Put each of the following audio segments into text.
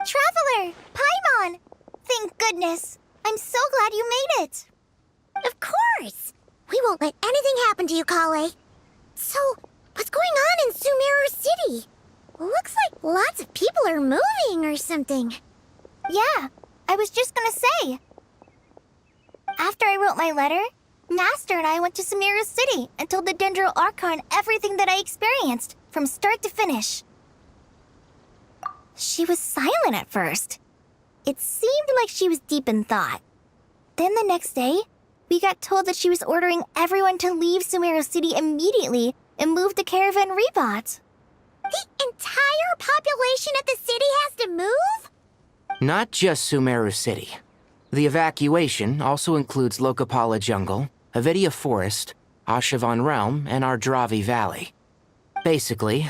Traveler! Paimon! Thank goodness! I'm so glad you made it! Of course! We won't let anything happen to you, Kale. So, what's going on in Sumeru City? Looks like lots of people are moving or something. Yeah, I was just gonna say. After I wrote my letter, Master and I went to Sumeru City and told the Dendro Archon everything that I experienced, from start to finish. She was silent at first. It seemed like she was deep in thought. Then the next day, we got told that she was ordering everyone to leave Sumeru City immediately and move to Caravan Rebot. The entire population of the city has to move? Not just Sumeru City. The evacuation also includes Lokapala Jungle, Avidia Forest, Ashavan Realm, and Ardravi Valley. Basically,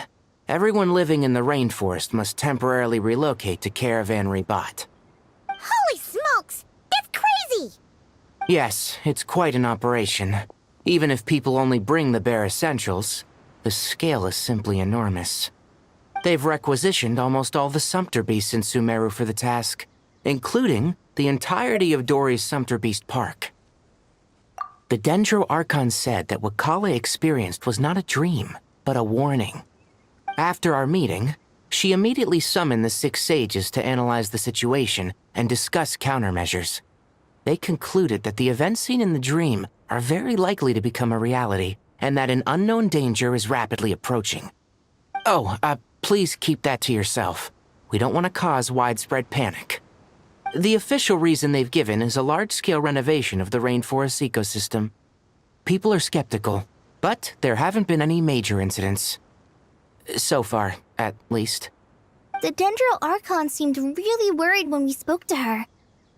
everyone living in the rainforest must temporarily relocate to Caravan Rebot. Holy smokes! That's crazy! Yes, it's quite an operation. Even if people only bring the bare essentials, the scale is simply enormous. They've requisitioned almost all the Sumpter Beasts in Sumeru for the task, including the entirety of Dori's Sumpter Beast Park. The Dendro Archon said that what Kale experienced was not a dream, but a warning. After our meeting, she immediately summoned the 6 sages to analyze the situation and discuss countermeasures. They concluded that the events seen in the dream are very likely to become a reality, and that an unknown danger is rapidly approaching. Oh, please keep that to yourself. We don't want to cause widespread panic. The official reason they've given is a large-scale renovation of the rainforest ecosystem. People are skeptical, but there haven't been any major incidents. So far, at least. The Dendro Archon seemed really worried when we spoke to her.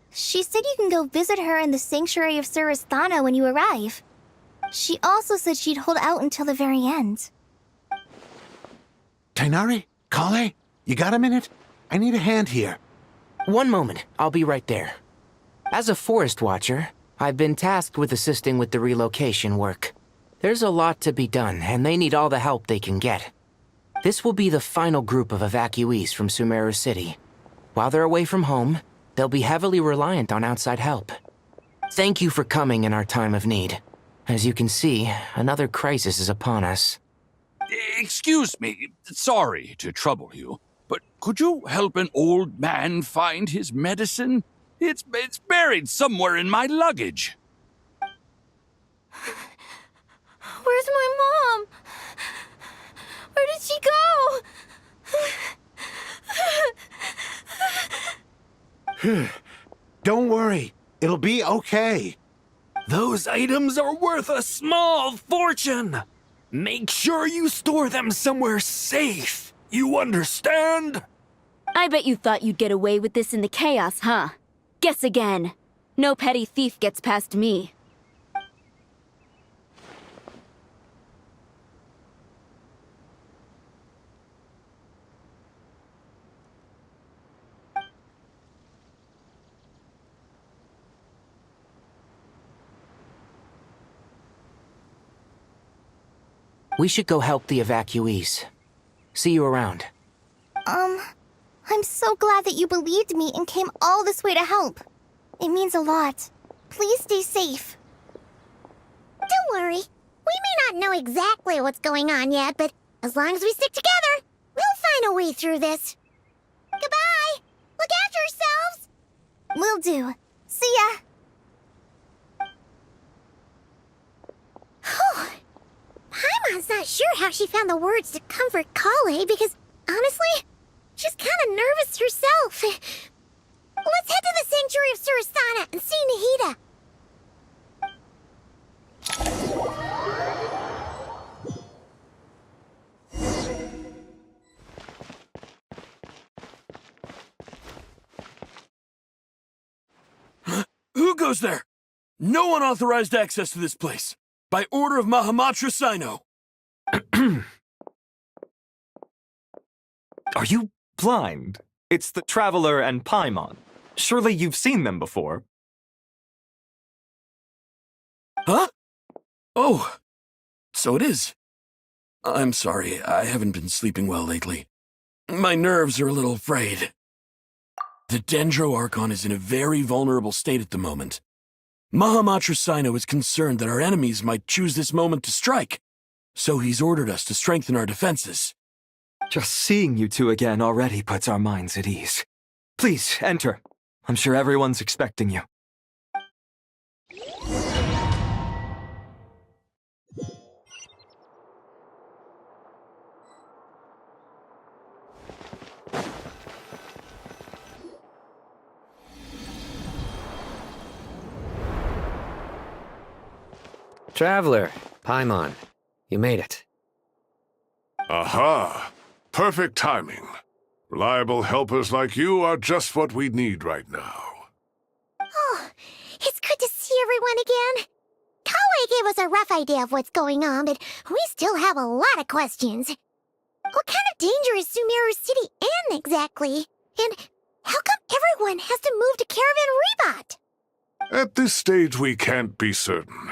She said you can go visit her in the Sanctuary of Surasthana when you arrive. She also said she'd hold out until the very end. Tighnari? Kale? You got a minute? I need a hand here. One moment, I'll be right there. As a forest watcher, I've been tasked with assisting with the relocation work. There's a lot to be done, and they need all the help they can get. This will be the final group of evacuees from Sumeru City. While they're away from home, they'll be heavily reliant on outside help. Thank you for coming in our time of need. As you can see, another crisis is upon us. Excuse me, sorry to trouble you, but could you help an old man find his medicine? It's buried somewhere in my luggage. Where's my mom? Where did she go? Don't worry. It'll be okay. Those items are worth a small fortune. Make sure you store them somewhere safe. You understand? I bet you thought you'd get away with this in the chaos, huh? Guess again. No petty thief gets past me. We should go help the evacuees. See you around. I'm so glad that you believed me and came all this way to help. It means a lot. Please stay safe. Don't worry. We may not know exactly what's going on yet, but as long as we stick together, we'll find a way through this. Goodbye! Look after yourselves! Will do. See ya! Whew. Paimon's not sure how she found the words to comfort Kale because, honestly, she's kind of nervous herself. Wolf. Let's head to the Sanctuary of Surasana and see Nahida. Who goes there? No unauthorized access to this place. By order of Mahamatra Sino. Are you blind? It's the Traveler and Paimon. Surely you've seen them before. Huh? Oh, so it is. I'm sorry, I haven't been sleeping well lately. My nerves are a little frayed. The Dendro Archon is in a very vulnerable state at the moment. Mahamatra Sino is concerned that our enemies might choose this moment to strike, so he's ordered us to strengthen our defenses. Just seeing you two again already puts our minds at ease. Please, enter. I'm sure everyone's expecting you. Traveler, Paimon, you made it. Aha! Perfect timing. Reliable helpers like you are just what we need right now. Oh, it's good to see everyone again. Kale gave us a rough idea of what's going on, but we still have a lot of questions. What kind of danger is Sumeru City in, exactly? And how come everyone has to move to Caravan Rebot? At this stage, we can't be certain.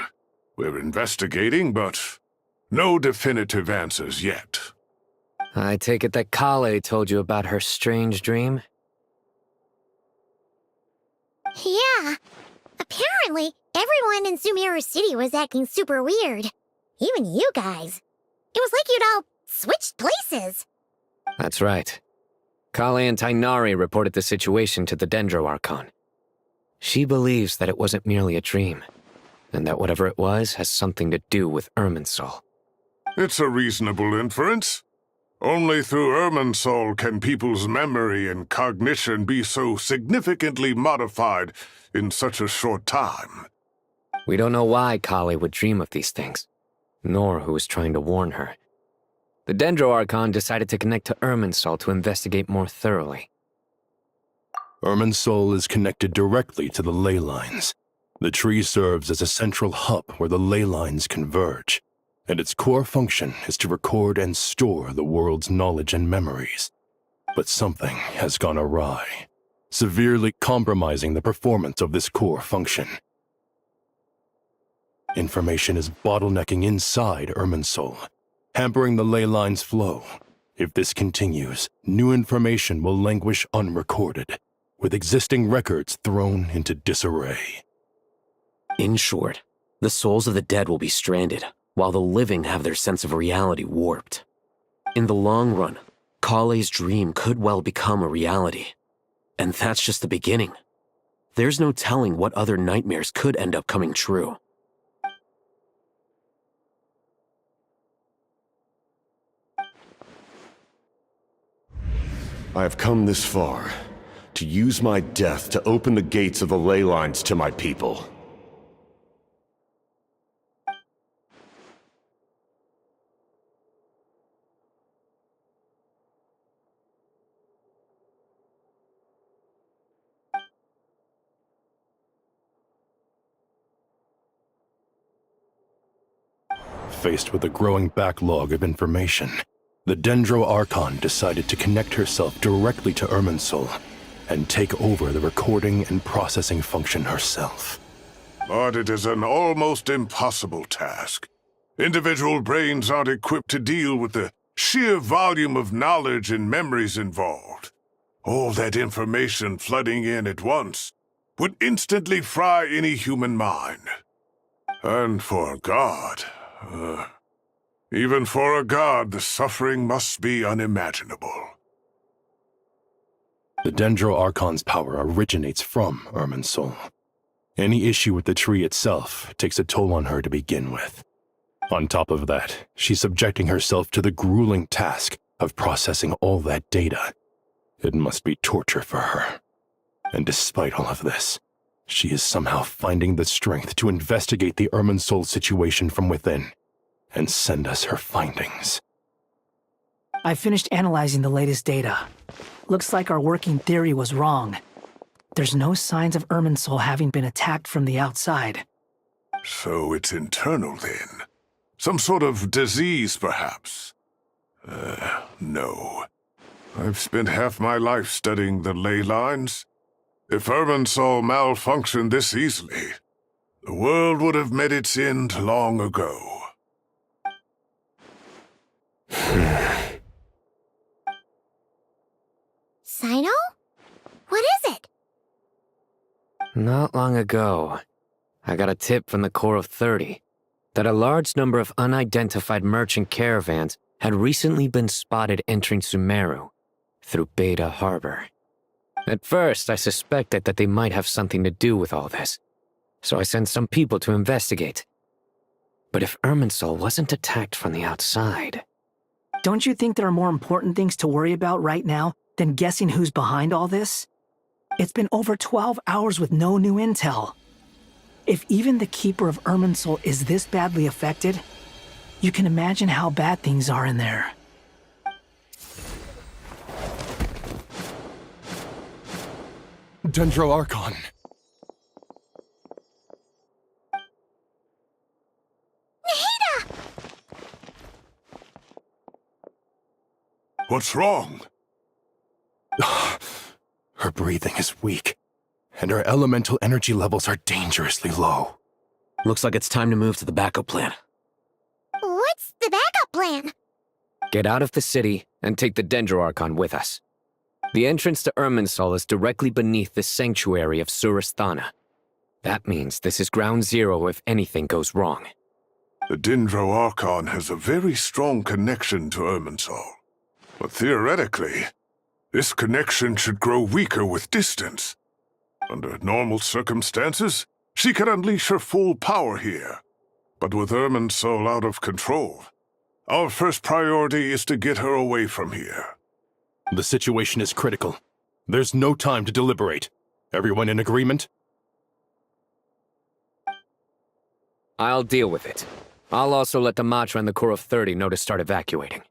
We're investigating, but no definitive answers yet. I take it that Kale told you about her strange dream? Yeah. Apparently, everyone in Sumeru City was acting super weird. Even you guys. It was like you'd all switched places. That's right. Kale and Tainari reported the situation to the Dendro Archon. She believes that it wasn't merely a dream, and that whatever it was has something to do with Irminsul. It's a reasonable inference. Only through Irminsul can people's memory and cognition be so significantly modified in such a short time. We don't know why Kale would dream of these things, nor who was trying to warn her. The Dendro Archon decided to connect to Irminsul to investigate more thoroughly. Irminsul is connected directly to the Ley Lines. The tree serves as a central hub where the Ley Lines converge, and its core function is to record and store the world's knowledge and memories. But something has gone awry, severely compromising the performance of this core function. Information is bottlenecking inside Irminsul, hampering the Ley Line's flow. If this continues, new information will languish unrecorded, with existing records thrown into disarray. In short, the souls of the dead will be stranded, while the living have their sense of reality warped. In the long run, Kale's dream could well become a reality. And that's just the beginning. There's no telling what other nightmares could end up coming true. I have come this far, to use my death to open the gates of the Ley Lines to my people. Faced with a growing backlog of information, the Dendro Archon decided to connect herself directly to Irminsul and take over the recording and processing function herself. But it is an almost impossible task. Individual brains aren't equipped to deal with the sheer volume of knowledge and memories involved. All that information flooding in at once would instantly fry any human mind. And for a god, even for a god, the suffering must be unimaginable. The Dendro Archon's power originates from Irminsul. Any issue with the tree itself takes a toll on her to begin with. On top of that, she's subjecting herself to the grueling task of processing all that data. It must be torture for her. And despite all of this, she is somehow finding the strength to investigate the Irminsul situation from within and send us her findings. I finished analyzing the latest data. Looks like our working theory was wrong. There's no signs of Irminsul having been attacked from the outside. So it's internal then? Some sort of disease, perhaps? No. I've spent half my life studying the ley lines. If Irminsul malfunctioned this easily, the world would have met its end long ago. Sino? What is it? Not long ago, I got a tip from the Core of 30 that a large number of unidentified merchant caravans had recently been spotted entering Sumeru through Beta Harbor. At first, I suspected that they might have something to do with all this, so I sent some people to investigate. But if Irminsul wasn't attacked from the outside... Don't you think there are more important things to worry about right now than guessing who's behind all this? It's been over 12 hours with no new intel. If even the Keeper of Irminsul is this badly affected, you can imagine how bad things are in there. Dendro Archon. Nahida! What's wrong? Her breathing is weak, and her elemental energy levels are dangerously low. Looks like it's time to move to the backup plan. What's the backup plan? Get out of the city and take the Dendro Archon with us. The entrance to Irminsul is directly beneath the sanctuary of Surasthana. That means this is ground zero if anything goes wrong. The Dendro Archon has a very strong connection to Irminsul. But theoretically, this connection should grow weaker with distance. Under normal circumstances, she can unleash her full power here. But with Irminsul out of control, our first priority is to get her away from here. The situation is critical. There's no time to deliberate. Everyone in agreement? I'll deal with it. I'll also let the Matra and the Core of 30 know to start evacuating.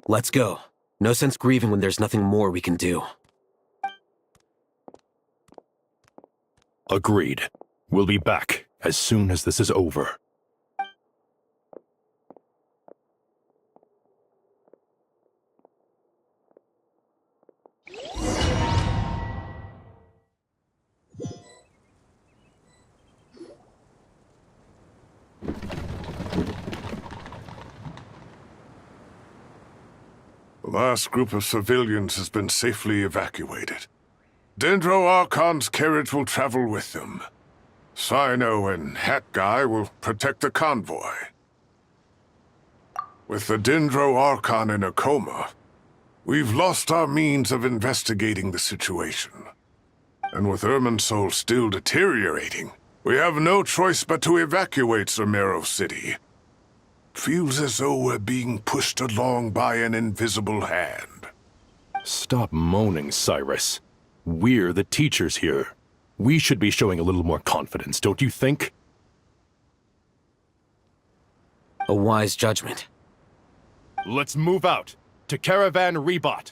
Let's go. No sense grieving when there's nothing more we can do. Agreed. We'll be back as soon as this is over. The last group of civilians has been safely evacuated. Dendro Archon's carriage will travel with them. Sino and Hat Guy will protect the convoy. With the Dendro Archon in a coma, we've lost our means of investigating the situation. And with Irminsul still deteriorating, we have no choice but to evacuate Sumeru City. Feels as though we're being pushed along by an invisible hand. Stop moaning, Cyrus. We're the teachers here. We should be showing a little more confidence, don't you think? A wise judgment. Let's move out to Caravan Rebot.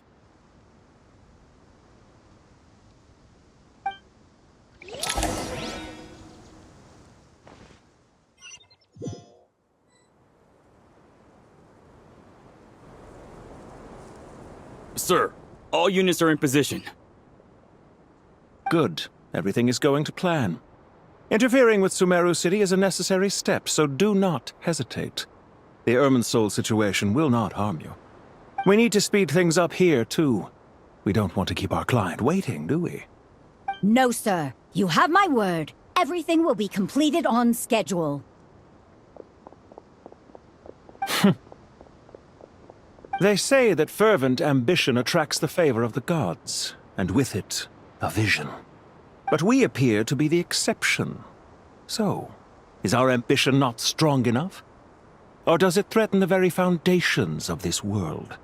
Sir, all units are in position. Good. Everything is going to plan. Interfering with Sumeru City is a necessary step, so do not hesitate. The Irminsul situation will not harm you. We need to speed things up here, too. We don't want to keep our client waiting, do we? No, sir. You have my word. Everything will be completed on schedule. They say that fervent ambition attracts the favor of the gods. and with it, a vision. But we appear to be the exception. So, is our ambition not strong enough? Or does it threaten the very foundations of this world?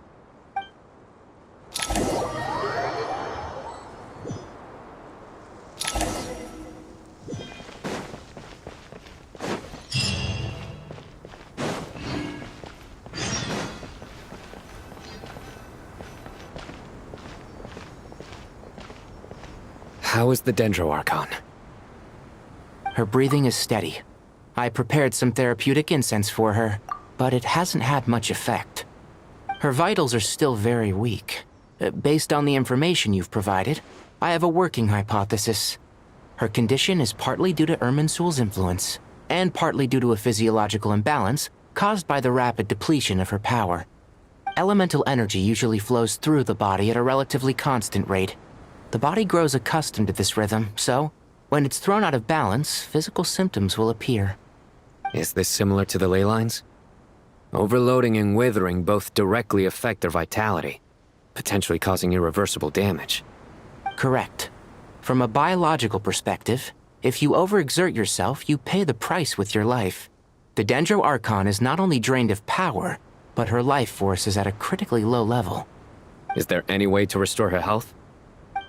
How is the Dendro Archon? Her breathing is steady. I prepared some therapeutic incense for her, but it hasn't had much effect. Her vitals are still very weak. Based on the information you've provided, I have a working hypothesis. Her condition is partly due to Irminsul's influence, and partly due to a physiological imbalance caused by the rapid depletion of her power. Elemental energy usually flows through the body at a relatively constant rate. The body grows accustomed to this rhythm, so when it's thrown out of balance, physical symptoms will appear. Is this similar to the ley lines? Overloading and withering both directly affect their vitality, potentially causing irreversible damage. Correct. From a biological perspective, if you overexert yourself, you pay the price with your life. The Dendro Archon is not only drained of power, but her life force is at a critically low level. Is there any way to restore her health?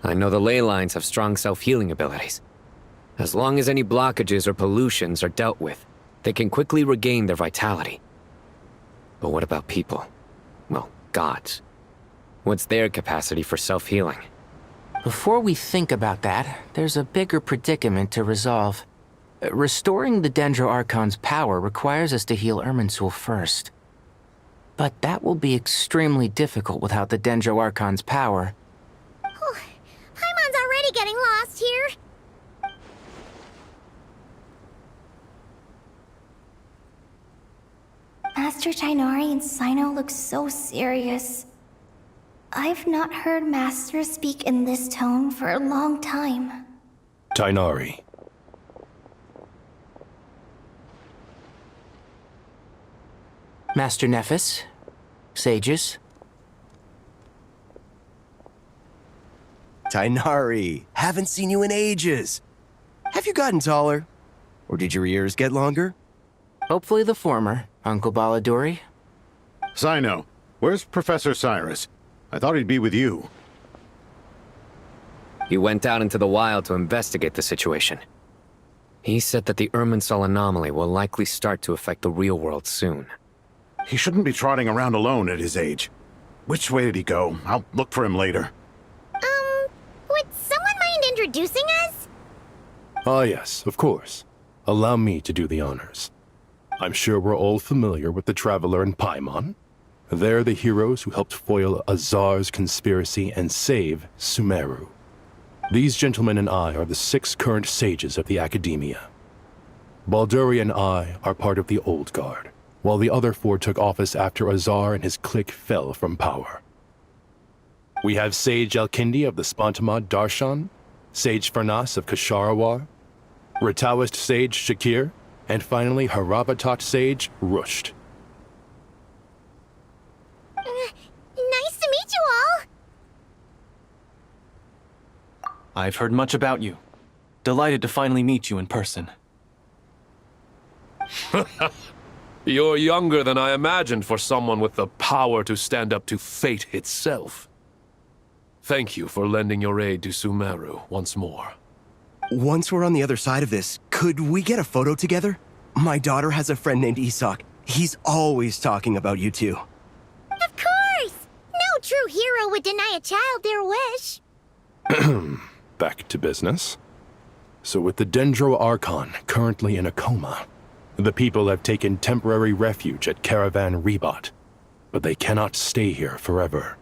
I know the ley lines have strong self-healing abilities. As long as any blockages or pollutions are dealt with, they can quickly regain their vitality. But what about people? Well, gods. What's their capacity for self-healing? Before we think about that, there's a bigger predicament to resolve. Restoring the Dendro Archon's power requires us to heal Irminsul first. But that will be extremely difficult without the Dendro Archon's power. Paimon's already getting lost here. Master Tighnari and Sino look so serious. I've not heard Master speak in this tone for a long time. Tighnari. Master Nephis, sages. Tighnari, haven't seen you in ages. Have you gotten taller? Or did your ears get longer? Hopefully the former, Uncle Baladuri. Sino, where's Professor Cyrus? I thought he'd be with you. He went out into the wild to investigate the situation. He said that the Irminsul anomaly will likely start to affect the real world soon. He shouldn't be trotting around alone at his age. Which way did he go? I'll look for him later. Would someone mind introducing us? Ah, yes, of course. Allow me to do the honors. I'm sure we're all familiar with the Traveler and Paimon. They're the heroes who helped foil Azar's conspiracy and save Sumeru. These gentlemen and I are the 6 current sages of the Academia. Balduri and I are part of the Old Guard, while the other 4 took office after Azar and his clique fell from power. We have Sage Elkindi of the Spontamad Darshan, Sage Farnas of Kasharawar, Rataoist Sage Shakir, and finally Haravatat Sage Rusht. Nice to meet you all. I've heard much about you. Delighted to finally meet you in person. You're younger than I imagined for someone with the power to stand up to fate itself. Thank you for lending your aid to Sumeru once more. Once we're on the other side of this, could we get a photo together? My daughter has a friend named Isak. He's always talking about you two. Of course! No true hero would deny a child their wish. Back to business. So with the Dendro Archon currently in a coma, the people have taken temporary refuge at Caravan Rebat, but they cannot stay here forever.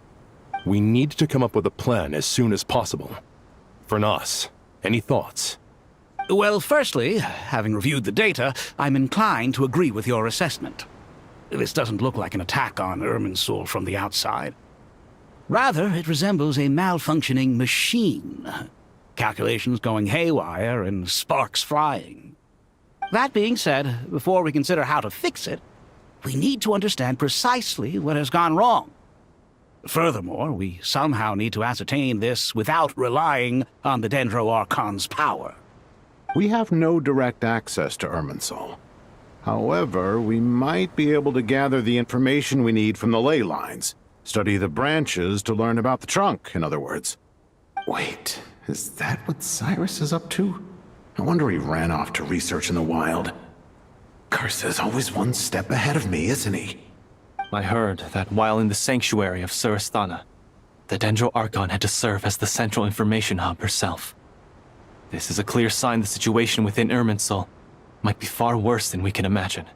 We need to come up with a plan as soon as possible. Farnas, any thoughts? Well, firstly, having reviewed the data, I'm inclined to agree with your assessment. This doesn't look like an attack on Irminsul from the outside. Rather, it resembles a malfunctioning machine. Calculations going haywire and sparks flying. That being said, before we consider how to fix it, we need to understand precisely what has gone wrong. Furthermore, we somehow need to ascertain this without relying on the Dendro Archon's power. We have no direct access to Irminsul. However, we might be able to gather the information we need from the ley lines. Study the branches to learn about the trunk, in other words. Wait, is that what Cyrus is up to? No wonder he ran off to research in the wild. Curse always one step ahead of me, isn't he? I heard that while in the sanctuary of Surasthana, the Dendro Archon had to serve as the central information hub herself. This is a clear sign the situation within Irminsul might be far worse than we can imagine.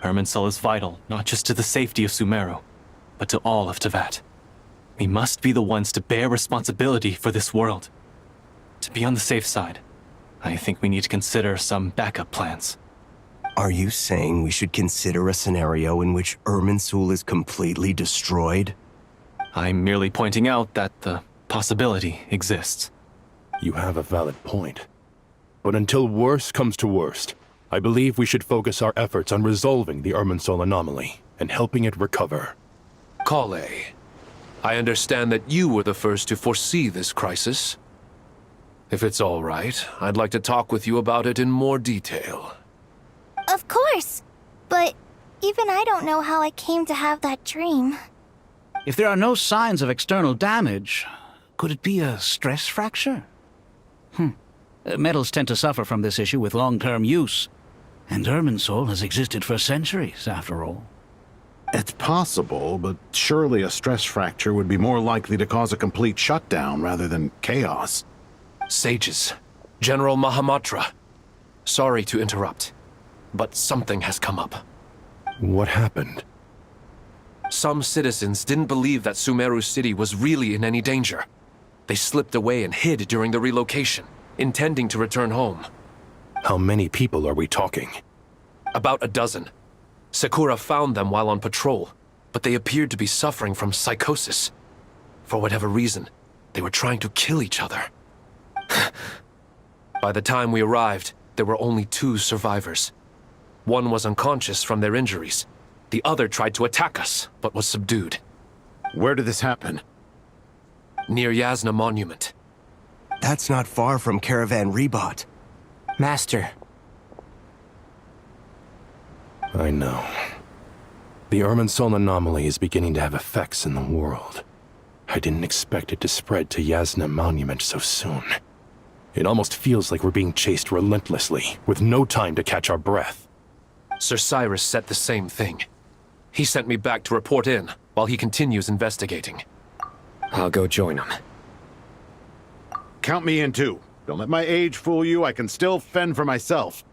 Irminsul is vital not just to the safety of Sumeru, but to all of Teyvat. We must be the ones to bear responsibility for this world. To be on the safe side, I think we need to consider some backup plans. Are you saying we should consider a scenario in which Irminsul is completely destroyed? I'm merely pointing out that the possibility exists. You have a valid point. But until worst comes to worst, I believe we should focus our efforts on resolving the Irminsul anomaly and helping it recover. Kale, I understand that you were the first to foresee this crisis. If it's all right, I'd like to talk with you about it in more detail. Of course! But even I don't know how I came to have that dream. If there are no signs of external damage, could it be a stress fracture? Metals tend to suffer from this issue with long-term use, and Irminsul has existed for centuries, after all. It's possible, but surely a stress fracture would be more likely to cause a complete shutdown rather than chaos. Sages, General Mahamatra, sorry to interrupt, but something has come up. What happened? Some citizens didn't believe that Sumeru City was really in any danger. They slipped away and hid during the relocation, intending to return home. How many people are we talking? About a dozen. Sakura found them while on patrol, but they appeared to be suffering from psychosis. For whatever reason, they were trying to kill each other. By the time we arrived, there were only 2 survivors. One was unconscious from their injuries. The other tried to attack us, but was subdued. Where did this happen? Near Yasna Monument. That's not far from Caravan Rebot. Master. I know. The Irminsul anomaly is beginning to have effects in the world. I didn't expect it to spread to Yasna Monument so soon. It almost feels like we're being chased relentlessly, with no time to catch our breath. Sir Cyrus said the same thing. He sent me back to report in, while he continues investigating. I'll go join him. Count me in too. Don't let my age fool you, I can still fend for myself.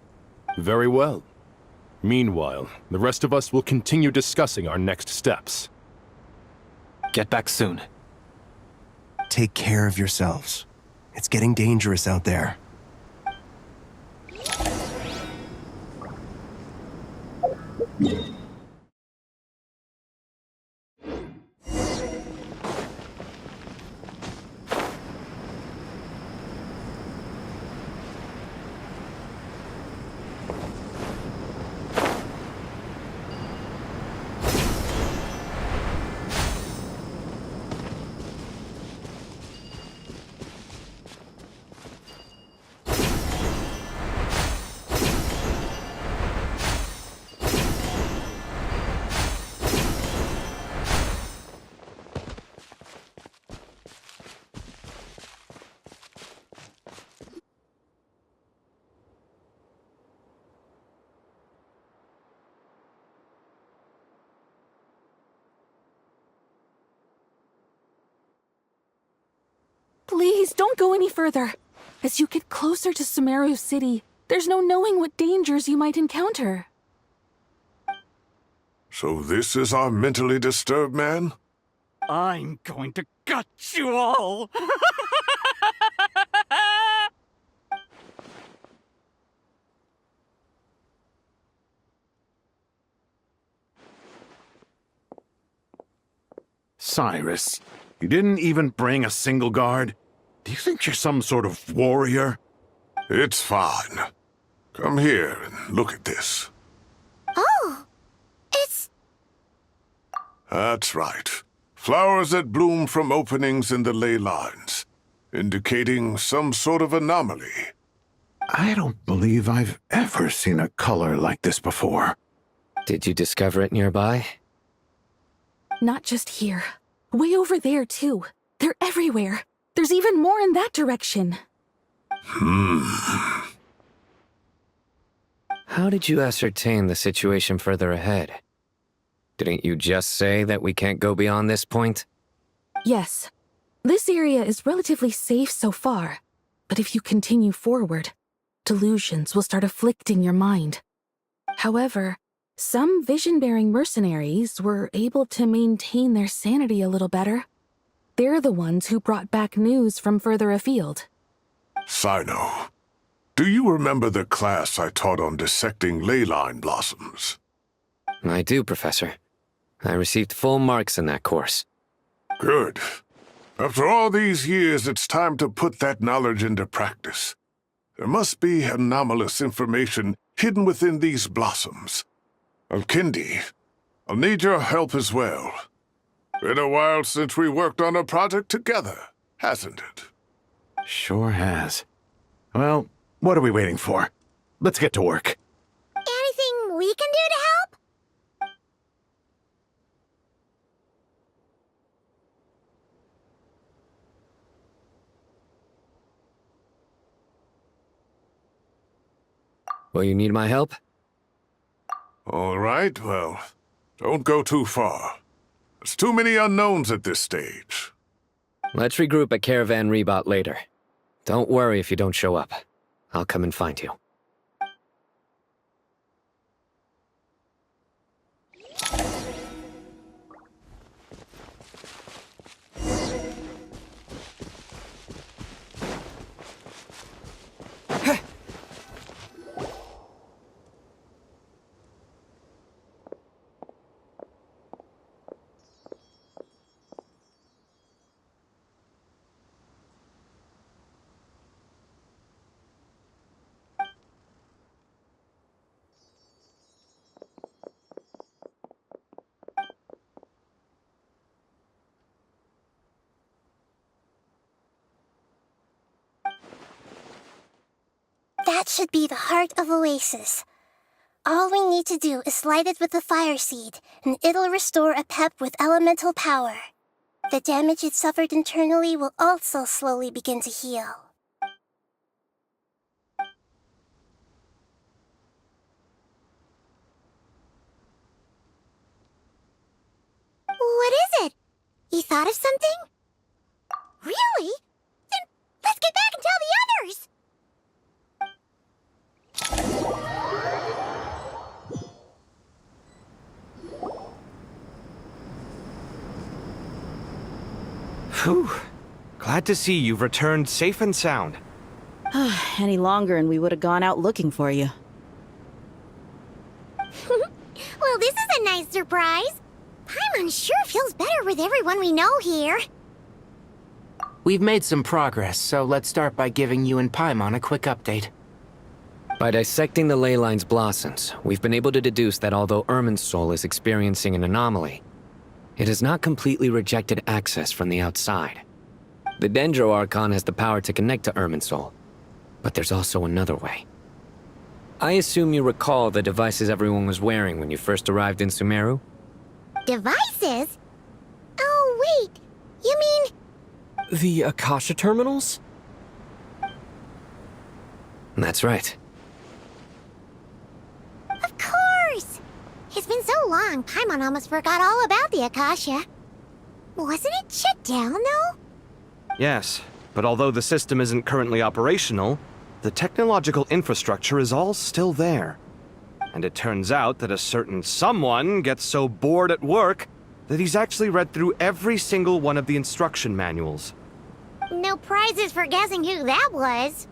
Very well. Meanwhile, the rest of us will continue discussing our next steps. Get back soon. Take care of yourselves. It's getting dangerous out there. Please, don't go any further. As you get closer to Sumeru City, there's no knowing what dangers you might encounter. So this is our mentally disturbed man? I'm going to gut you all! Cyrus, you didn't even bring a single guard? Do you think you're some sort of warrior? It's fine. Come here and look at this. Oh, it's... That's right. Flowers that bloom from openings in the ley lines, indicating some sort of anomaly. I don't believe I've ever seen a color like this before. Did you discover it nearby? Not just here. Way over there, too. They're everywhere. There's even more in that direction. How did you ascertain the situation further ahead? Didn't you just say that we can't go beyond this point? Yes. This area is relatively safe so far. But if you continue forward, delusions will start afflicting your mind. However, some vision-bearing mercenaries were able to maintain their sanity a little better. They're the ones who brought back news from further afield. Sino, do you remember the class I taught on dissecting ley line blossoms? I do, Professor. I received full marks in that course. Good. After all these years, it's time to put that knowledge into practice. There must be anomalous information hidden within these blossoms. Alkindi, I'll need your help as well. Been a while since we worked on a project together, hasn't it? Sure has. Well, what are we waiting for? Let's get to work. Anything we can do to help? Will you need my help? All right, well, don't go too far. There's too many unknowns at this stage. Let's regroup at Caravan Rebot later. Don't worry if you don't show up. I'll come and find you. That should be the heart of Oasis. All we need to do is light it with the fire seed, and it'll restore a pep with elemental power. The damage it suffered internally will also slowly begin to heal. What is it? You thought of something? Really? Then let's get back and tell the others! Phew. Glad to see you've returned safe and sound. Any longer and we would have gone out looking for you. Well, this is a nice surprise. Paimon sure feels better with everyone we know here. We've made some progress, so let's start by giving you and Paimon a quick update. By dissecting the ley line's blossoms, we've been able to deduce that although Irmin's soul is experiencing an anomaly, it has not completely rejected access from the outside. The Dendro Archon has the power to connect to Irmin's soul, but there's also another way. I assume you recall the devices everyone was wearing when you first arrived in Sumeru? Devices? Oh, wait. You mean... The Akasha terminals? That's right. Of course! It's been so long, Paimon almost forgot all about the Akasha. Wasn't it shut down, though? Yes, but although the system isn't currently operational, the technological infrastructure is all still there. And it turns out that a certain someone gets so bored at work that he's actually read through every single one of the instruction manuals. No prizes for guessing who that was.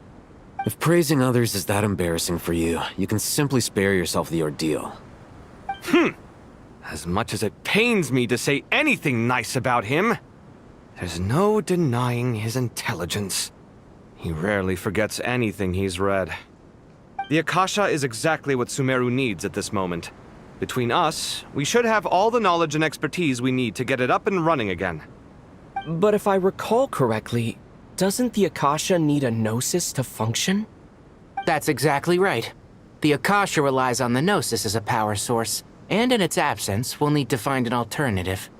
If praising others is that embarrassing for you, you can simply spare yourself the ordeal. As much as it pains me to say anything nice about him, there's no denying his intelligence. He rarely forgets anything he's read. The Akasha is exactly what Sumeru needs at this moment. Between us, we should have all the knowledge and expertise we need to get it up and running again. But if I recall correctly, doesn't the Akasha need a gnosis to function? That's exactly right. The Akasha relies on the Gnosis as a power source, and in its absence, we'll need to find an alternative.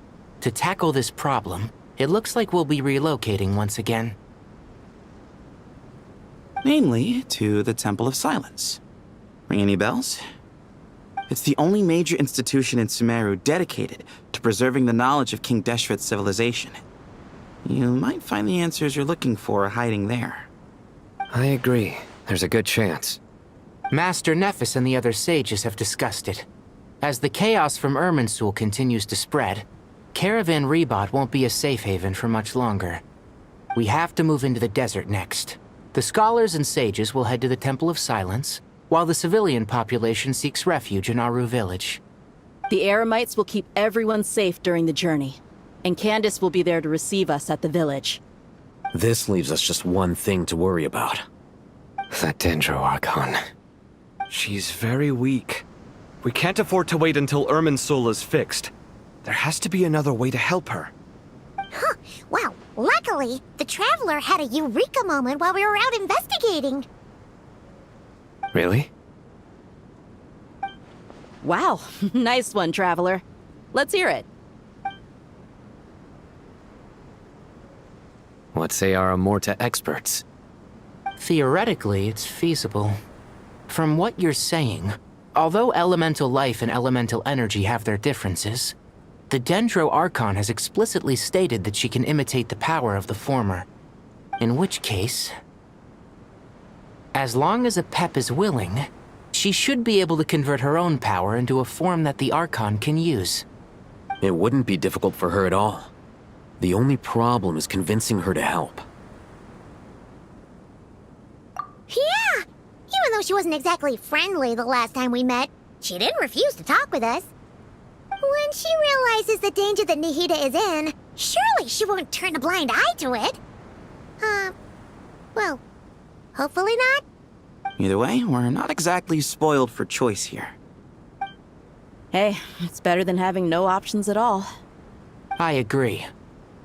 To tackle this problem, it looks like we'll be relocating once again. Namely, to the Temple of Silence. Ring any bells? It's the only major institution in Sumeru dedicated to preserving the knowledge of King Deshret's civilization. You might find the answers you're looking for hiding there. I agree. There's a good chance. Master Nephis and the other sages have discussed it. As the chaos from Irminsul continues to spread, Caravan Rebot won't be a safe haven for much longer. We have to move into the desert next. The scholars and sages will head to the Temple of Silence, while the civilian population seeks refuge in Aru village. The Eremites will keep everyone safe during the journey, and Candace will be there to receive us at the village. This leaves us just one thing to worry about. That Dendro Archon. She's very weak. We can't afford to wait until Irminsul is fixed. There has to be another way to help her. Huh. Well, luckily, the Traveler had a eureka moment while we were out investigating. Really? Wow, nice one, Traveler. Let's hear it. What say our Amorta experts? Theoretically, it's feasible. From what you're saying, although elemental life and elemental energy have their differences, the Dendro Archon has explicitly stated that she can imitate the power of the former. In which case, as long as Apep is willing, she should be able to convert her own power into a form that the Archon can use. It wouldn't be difficult for her at all. The only problem is convincing her to help. Yeah! Even though she wasn't exactly friendly the last time we met, she didn't refuse to talk with us. When she realizes the danger that Nihida is in, surely she won't turn a blind eye to it. Well, hopefully not. Either way, we're not exactly spoiled for choice here. Hey, it's better than having no options at all. I agree.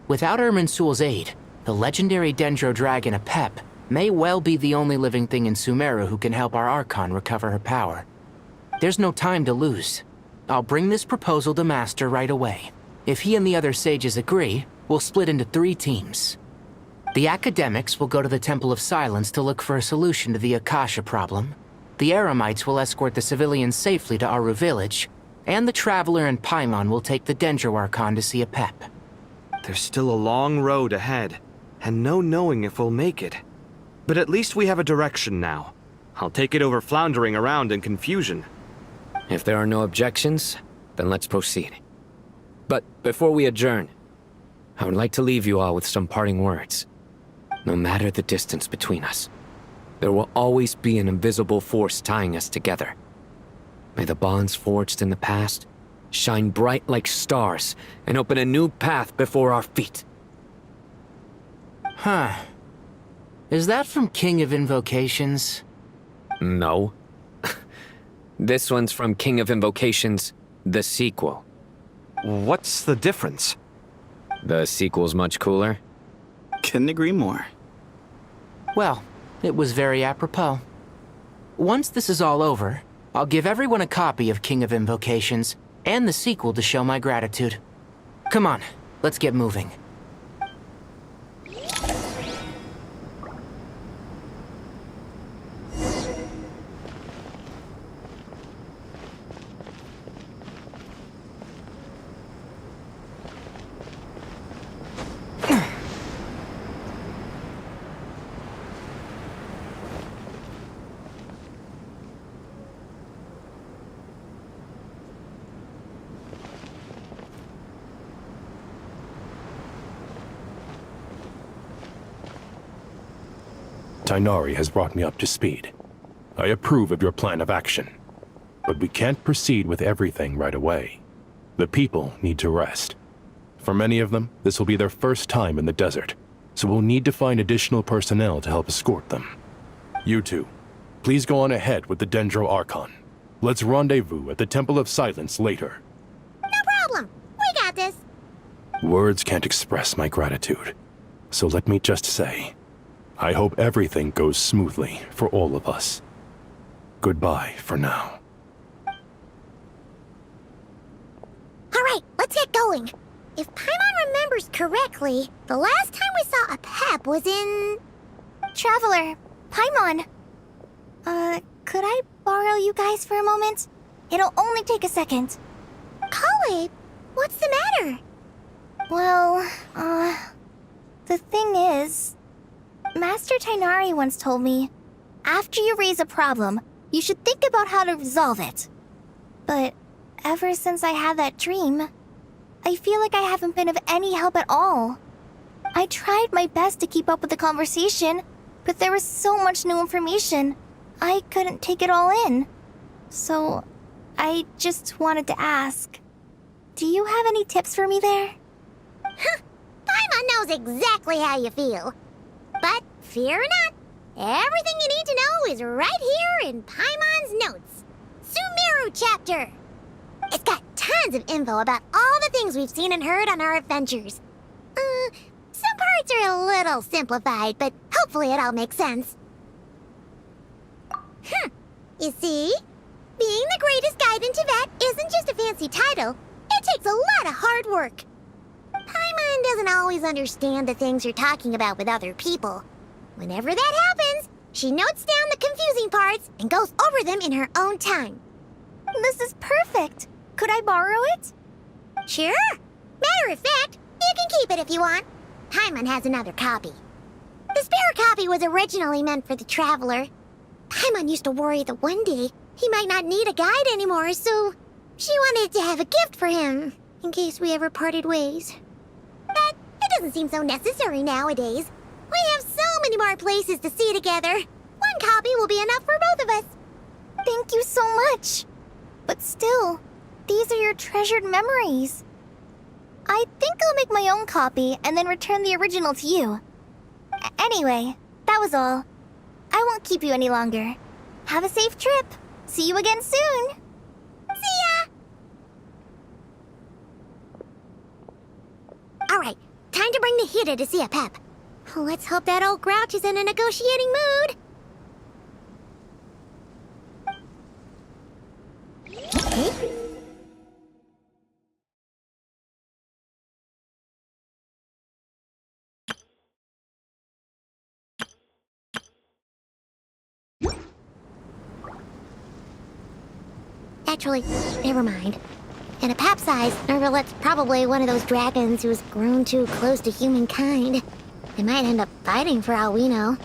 Without Irminsul's aid, the legendary Dendro Dragon Apep may well be the only living thing in Sumeru who can help our Archon recover her power. There's no time to lose. I'll bring this proposal to Master right away. If he and the other sages agree, we'll split into 3 teams. The academics will go to the Temple of Silence to look for a solution to the Akasha problem. The Eremites will escort the civilians safely to Aru village, and the Traveler and Paimon will take the Dendro Archon to see Apep. There's still a long road ahead, and no knowing if we'll make it. But at least we have a direction now. I'll take it over floundering around in confusion. If there are no objections, then let's proceed. But before we adjourn, I would like to leave you all with some parting words. No matter the distance between us, there will always be an invisible force tying us together. May the bonds forged in the past shine bright like stars and open a new path before our feet. Huh. Is that from King of Invocations? No. This one's from King of Invocations, the sequel. What's the difference? The sequel's much cooler. Couldn't agree more. Well, it was very apropos. Once this is all over, I'll give everyone a copy of King of Invocations and the sequel to show my gratitude. Come on, let's get moving. Tighnari has brought me up to speed. I approve of your plan of action. But we can't proceed with everything right away. The people need to rest. For many of them, this will be their first time in the desert, so we'll need to find additional personnel to help escort them. You two, please go on ahead with the Dendro Archon. Let's rendezvous at the Temple of Silence later. No problem. We got this. Words can't express my gratitude. So let me just say, I hope everything goes smoothly for all of us. Goodbye for now. All right, let's get going. If Paimon remembers correctly, the last time we saw a Pep was in... Traveler, Paimon. Could I borrow you guys for a moment? It'll only take a second. Kale, what's the matter? Well, the thing is... Master Tainari once told me, after you raise a problem, you should think about how to resolve it. But ever since I had that dream, I feel like I haven't been of any help at all. I tried my best to keep up with the conversation, but there was so much new information, I couldn't take it all in. So, I just wanted to ask, do you have any tips for me there? Paimon knows exactly how you feel. But fear not, everything you need to know is right here in Paimon's notes. Sumeru chapter. It's got tons of info about all the things we've seen and heard on our adventures. Some parts are a little simplified, but hopefully it all makes sense. You see? Being the greatest guide in Tibet isn't just a fancy title. It takes a lot of hard work. Paimon doesn't always understand the things you're talking about with other people. Whenever that happens, she notes down the confusing parts and goes over them in her own time. This is perfect. Could I borrow it? Sure. Matter of fact, you can keep it if you want. Paimon has another copy. The spare copy was originally meant for the Traveler. Paimon used to worry that one day he might not need a guide anymore, so she wanted to have a gift for him, in case we ever parted ways. But it doesn't seem so necessary nowadays. We have so many more places to see together. One copy will be enough for both of us. Thank you so much. But still, these are your treasured memories. I think I'll make my own copy and then return the original to you. Anyway, that was all. I won't keep you any longer. Have a safe trip. See you again soon. See ya! Alright, time to bring the Hida to see a Pep. Let's hope that old grouch is in a negotiating mood. Actually, never mind. In a Pep size, Nervalet's probably one of those dragons who's grown too close to humankind. They might end up fighting for all we know.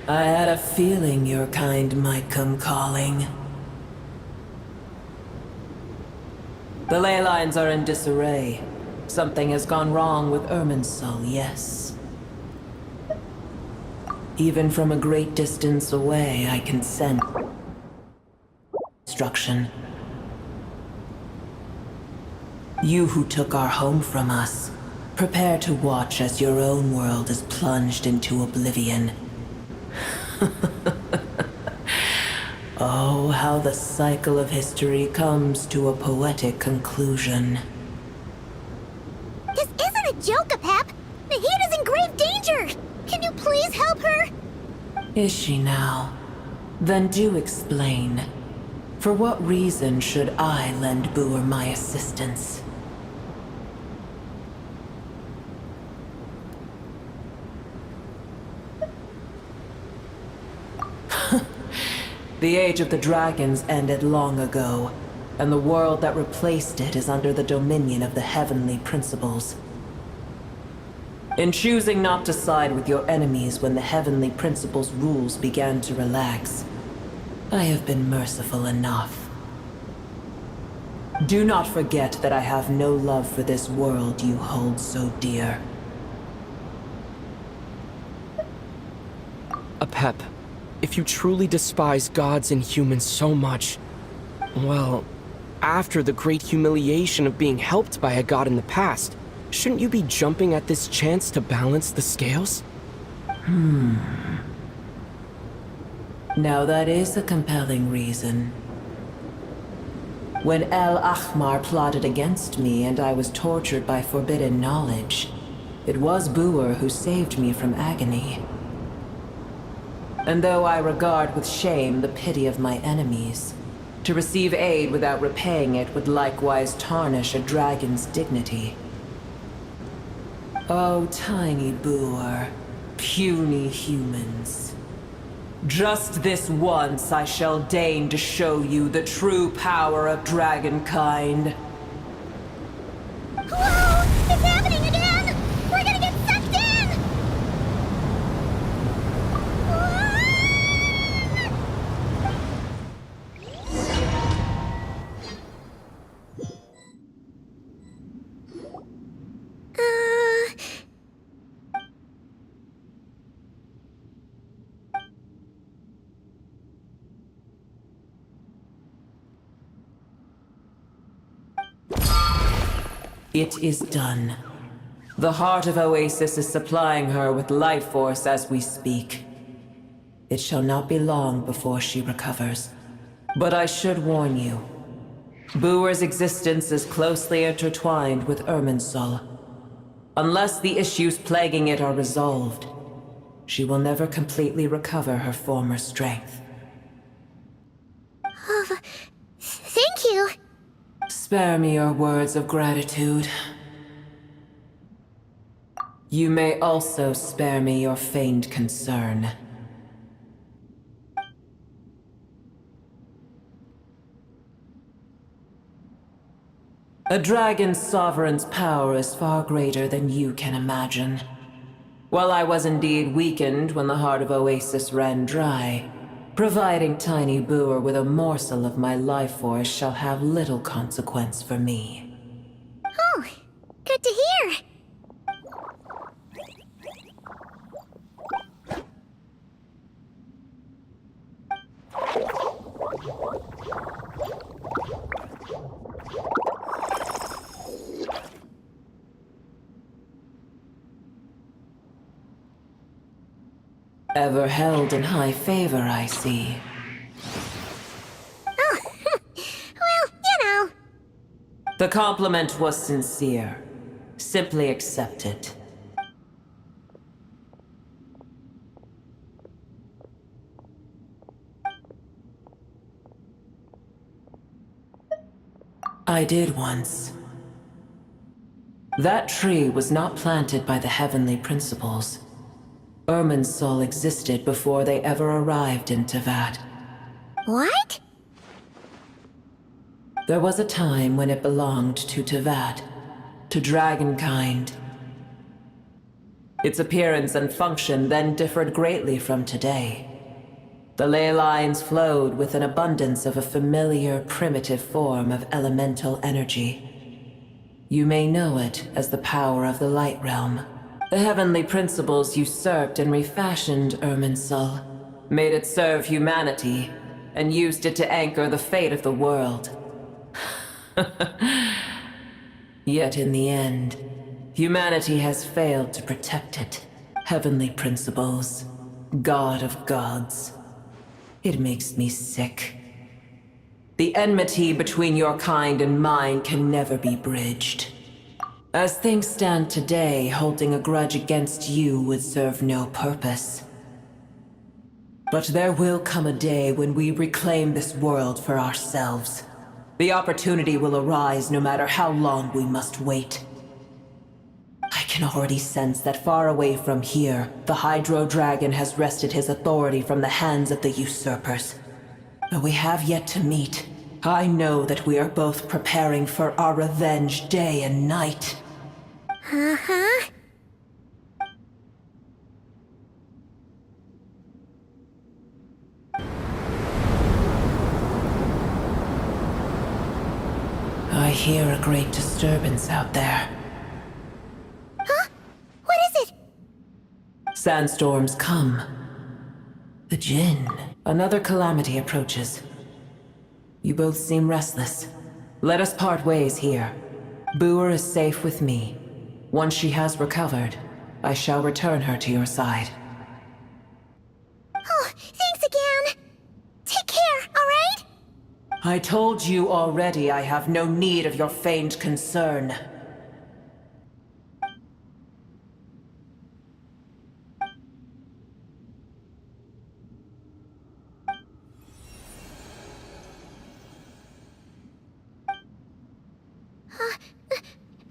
I had a feeling your kind might come calling. The ley lines are in disarray. Something has gone wrong with Irminsul, yes. Even from a great distance away, I can sense destruction. You who took our home from us, prepare to watch as your own world is plunged into oblivion. Oh, how the cycle of history comes to a poetic conclusion. This isn't a joke, Pep! Nahida's in grave danger! Can you please help her? Is she now? Then do explain. For what reason should I lend Boer my assistance? The age of the dragons ended long ago, and the world that replaced it is under the dominion of the heavenly principles. In choosing not to side with your enemies when the heavenly principles' rules began to relax, I have been merciful enough. Do not forget that I have no love for this world you hold so dear. A Pep, if you truly despise gods and humans so much, well, after the great humiliation of being helped by a god in the past, shouldn't you be jumping at this chance to balance the scales? Now that is a compelling reason. When El Ahmar plotted against me and I was tortured by forbidden knowledge, it was Buer who saved me from agony. And though I regard with shame the pity of my enemies, to receive aid without repaying it would likewise tarnish a dragon's dignity. Oh, tiny Buer, puny humans. Just this once I shall deign to show you the true power of dragonkind. Whoa! It's happening again! We're gonna get sucked in! It is done. The heart of Oasis is supplying her with life force as we speak. It shall not be long before she recovers. But I should warn you. Buer's existence is closely intertwined with Irminsul. Unless the issues plaguing it are resolved, she will never completely recover her former strength. Thank you. Spare me your words of gratitude. You may also spare me your feigned concern. A dragon sovereign's power is far greater than you can imagine. While I was indeed weakened when the heart of Oasis ran dry, providing tiny Buer with a morsel of my life force shall have little consequence for me. Oh, good to hear. Ever held in high favor, I see. Oh, well, you know. The compliment was sincere. Simply accept it. I did once. That tree was not planted by the heavenly principles. Irminsul existed before they ever arrived in Teyvat. What? There was a time when it belonged to Teyvat, to dragonkind. Its appearance and function then differed greatly from today. The ley lines flowed with an abundance of a familiar, primitive form of elemental energy. You may know it as the power of the Light Realm. The heavenly principles usurped and refashioned Irminsul, made it serve humanity, and used it to anchor the fate of the world. Yet in the end, humanity has failed to protect it. Heavenly principles, God of gods. It makes me sick. The enmity between your kind and mine can never be bridged. As things stand today, holding a grudge against you would serve no purpose. But there will come a day when we reclaim this world for ourselves. The opportunity will arise no matter how long we must wait. I can already sense that far away from here, the Hydro Dragon has wrested his authority from the hands of the usurpers. Though we have yet to meet, I know that we are both preparing for our revenge day and night. Uh-huh. I hear a great disturbance out there. Huh? What is it? Sandstorms come. The Jinn. Another calamity approaches. You both seem restless. Let us part ways here. Boer is safe with me. Once she has recovered, I shall return her to your side. Oh, thanks again. Take care, alright? I told you already I have no need of your feigned concern.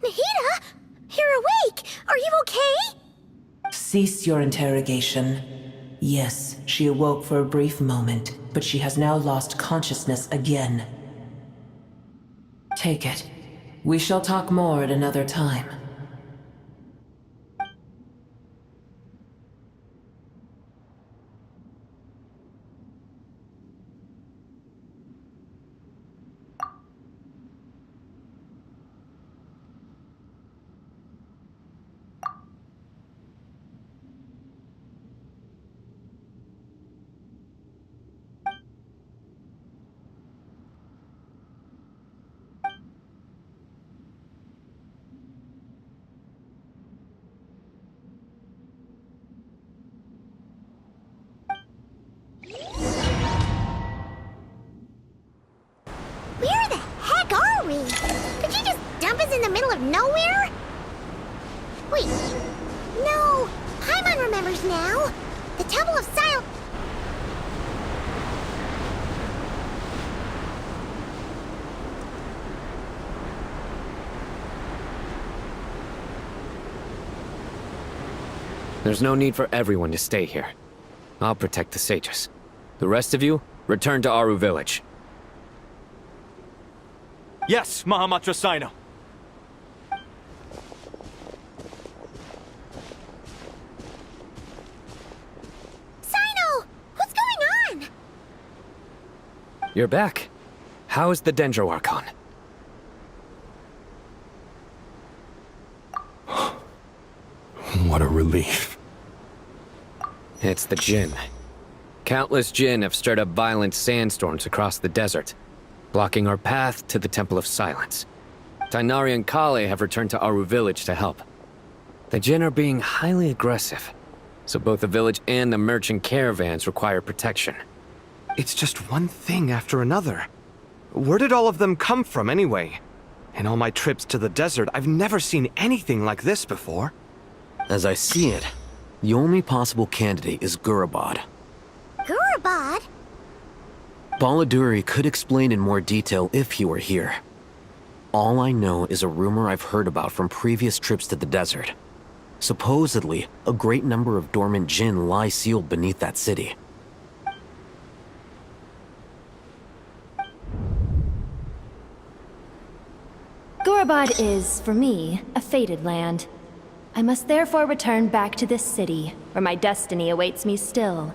Nahida? You're awake! Are you okay? Cease your interrogation. Yes, she awoke for a brief moment, but she has now lost consciousness again. Take it. We shall talk more at another time. Where the heck are we? Did you just dump us in the middle of nowhere? Wait. No. Paimon remembers now. The Temple of Silence. There's no need for everyone to stay here. I'll protect the sages. The rest of you, return to Aru village. Yes, Mahamatra Sino. Sino! What's going on? You're back. How is the Dendro Archon? What a relief. It's the Jinn. Countless Jinn have stirred up violent sandstorms across the desert, blocking our path to the Temple of Silence. Tighnari and Kale have returned to Aru village to help. The Jinn are being highly aggressive, so both the village and the merchant caravans require protection. It's just one thing after another. Where did all of them come from anyway? In all my trips to the desert, I've never seen anything like this before. As I see it, the only possible candidate is Gurabad. Gurabad? Baladuri could explain in more detail if he were here. All I know is a rumor I've heard about from previous trips to the desert. Supposedly, a great number of dormant Jinn lie sealed beneath that city. Gurabad is, for me, a fated land. I must therefore return back to this city, where my destiny awaits me still.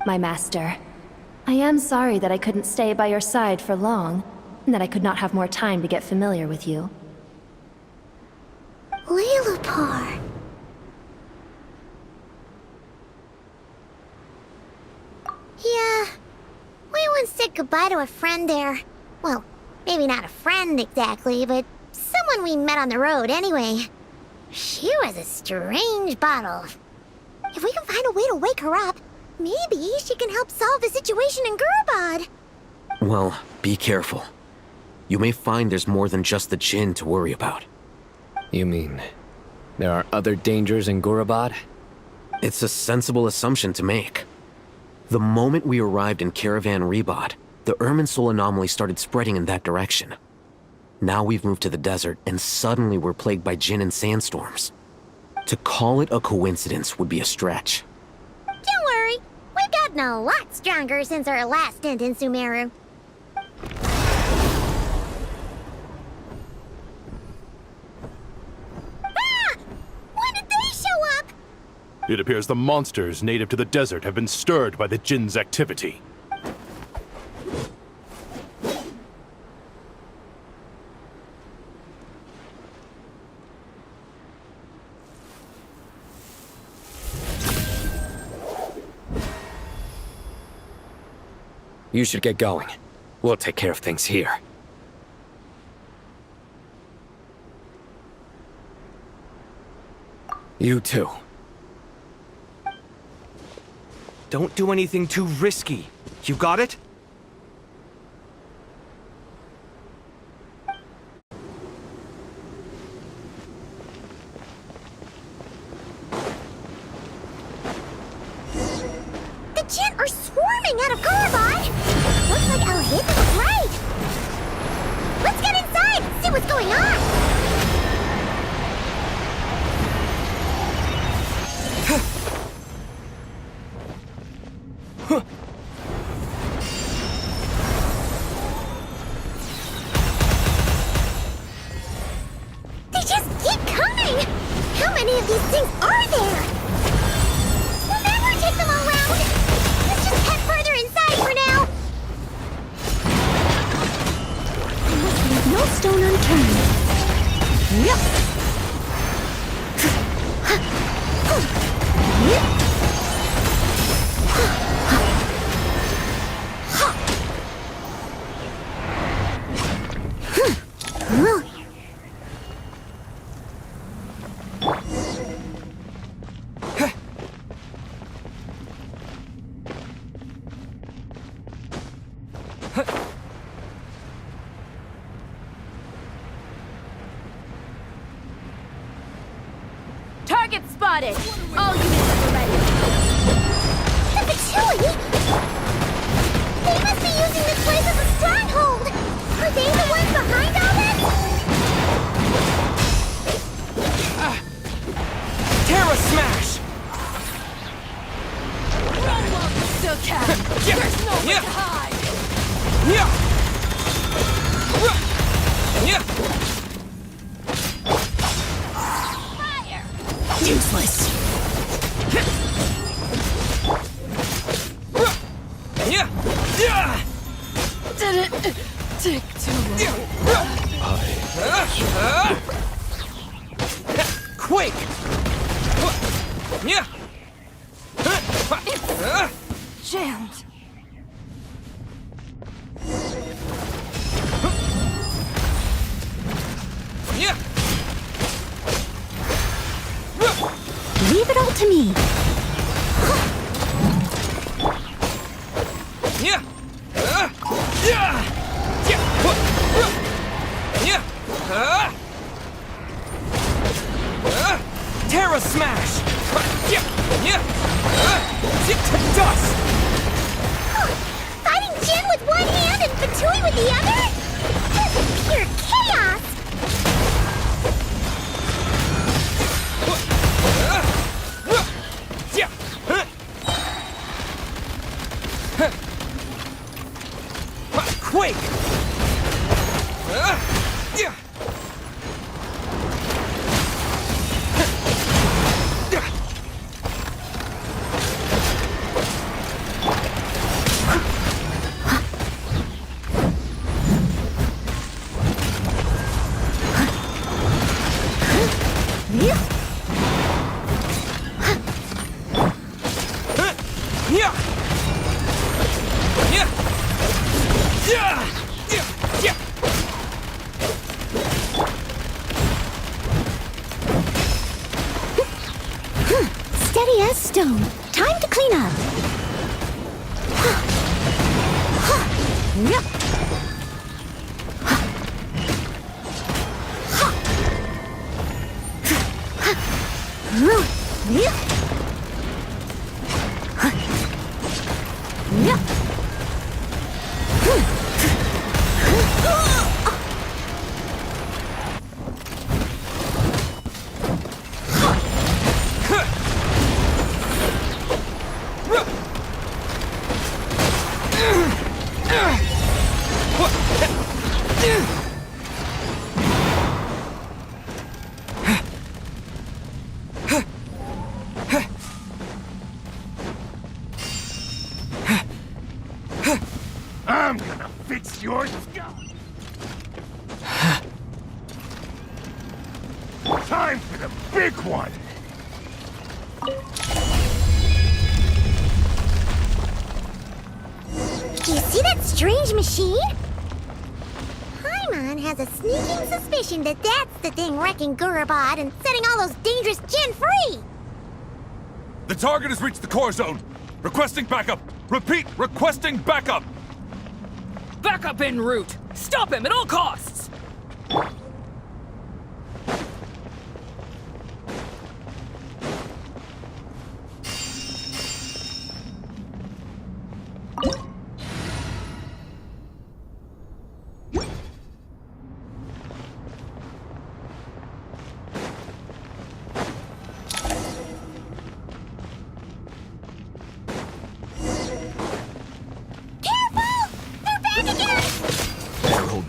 My master, I am sorry that I couldn't stay by your side for long, and that I could not have more time to get familiar with you. Leilapar. Yeah, we once said goodbye to a friend there. Well, maybe not a friend exactly, but someone we met on the road anyway. She was a strange bottle. If we can find a way to wake her up, maybe she can help solve the situation in Gurabad. Well, be careful. You may find there's more than just the Jinn to worry about. You mean, there are other dangers in Gurabad? It's a sensible assumption to make. The moment we arrived in Caravan Rebad, the Irminsul anomaly started spreading in that direction. Now we've moved to the desert, and suddenly we're plagued by Jinn and sandstorms. To call it a coincidence would be a stretch. Don't worry, we've gotten a lot stronger since our last stint in Sumeru. Ah! When did they show up? It appears the monsters native to the desert have been stirred by the Jinn's activity. You should get going. We'll take care of things here. You too. Don't do anything too risky. You got it? The Jinn are swarming out of Gurabad! Looks like Al-Hid was right! Let's get inside and see what's going on! They just keep coming! How many of these things are there? We'll never take them all around! Let's just head further inside for now! I must leave no stone unturned. Yep! Target spotted! All units are ready. The Patchouli! They must be using this place as a stronghold! Are they the ones behind all this? Terra Smash! Still can. There's nowhere to hide. Useless. Did it take too long? Quake! It's jammed. Leave it all to me. Terra Smash! Dust! Fighting Jinn with one hand and Fatui with the other? This is pure chaos! Quake! Steady as stone. Time to clean up. I'm gonna fix your skull. Time for the big one. Do you see that strange machine? Paimon has a sneaking suspicion that that's the thing wrecking Gurabad and setting all those dangerous Jinn free! The target has reached the core zone. Requesting backup. Repeat, requesting backup. Backup en route. Stop him at all costs.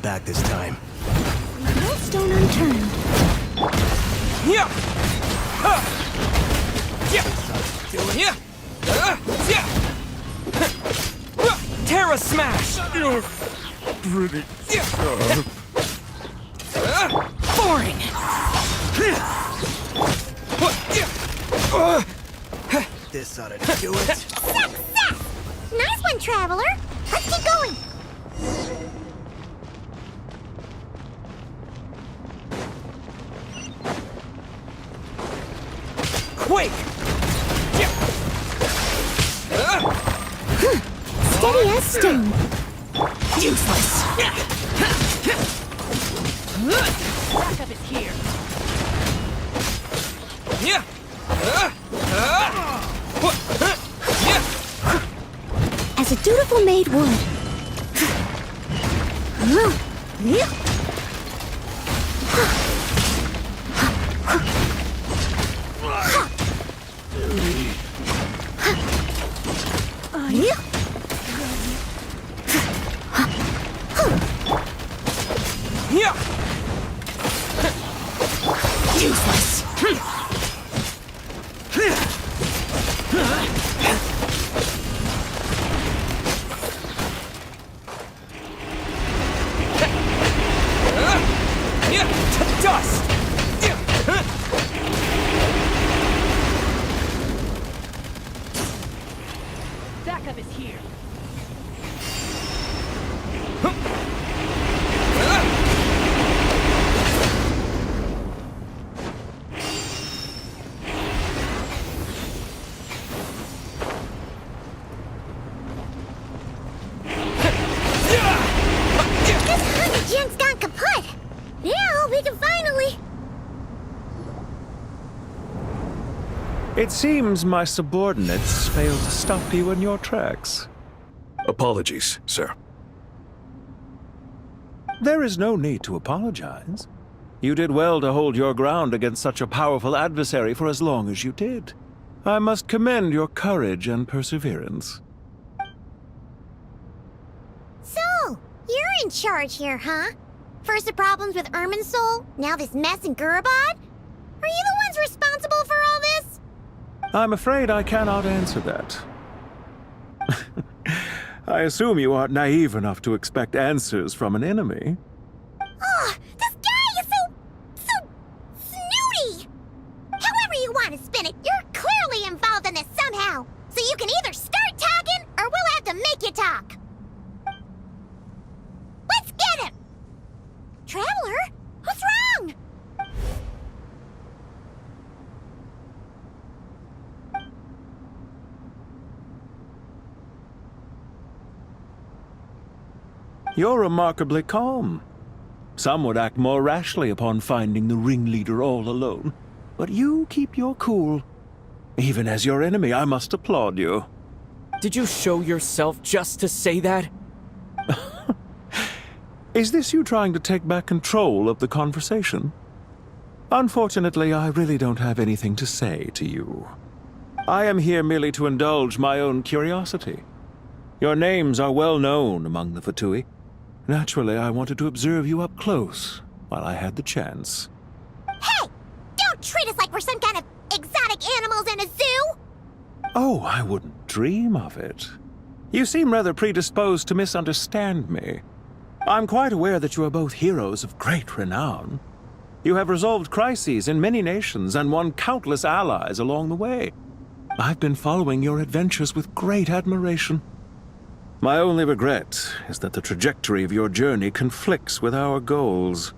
Back this time. No stone unturned. Yeah. Yeah. Yeah. Terra smash. You're pretty sharp. Boring. This ought to do it. Success! Nice one, Traveler. Let's keep going. Quake! Steady as stone. Useless! Backup is here. Yeah! As a dutiful maid would. Useless! To dust! Backup is here. Jin's gone kaput! Now we can finally... It seems my subordinates failed to stop you in your tracks. Apologies, sir. There is no need to apologize. You did well to hold your ground against such a powerful adversary for as long as you did. I must commend your courage and perseverance. So, you're in charge here, huh? First the problems with Irminsul, now this mess in Gurabad? Are you the ones responsible for all this? I'm afraid I cannot answer that. I assume you aren't naive enough to expect answers from an enemy. Oh, this guy is so snooty! However you want to spin it, you're clearly involved in this somehow. So you can either start talking, or we'll have to make you talk. Let's get him! Traveler, what's wrong? You're remarkably calm. Some would act more rashly upon finding the ringleader all alone. But you keep your cool. Even as your enemy, I must applaud you. Did you show yourself just to say that? Is this you trying to take back control of the conversation? Unfortunately, I really don't have anything to say to you. I am here merely to indulge my own curiosity. Your names are well known among the Fatui. Naturally, I wanted to observe you up close while I had the chance. Hey! Don't treat us like we're some kind of exotic animals in a zoo! Oh, I wouldn't dream of it. You seem rather predisposed to misunderstand me. I'm quite aware that you are both heroes of great renown. You have resolved crises in many nations and won countless allies along the way. I've been following your adventures with great admiration. My only regret is that the trajectory of your journey conflicts with our goals.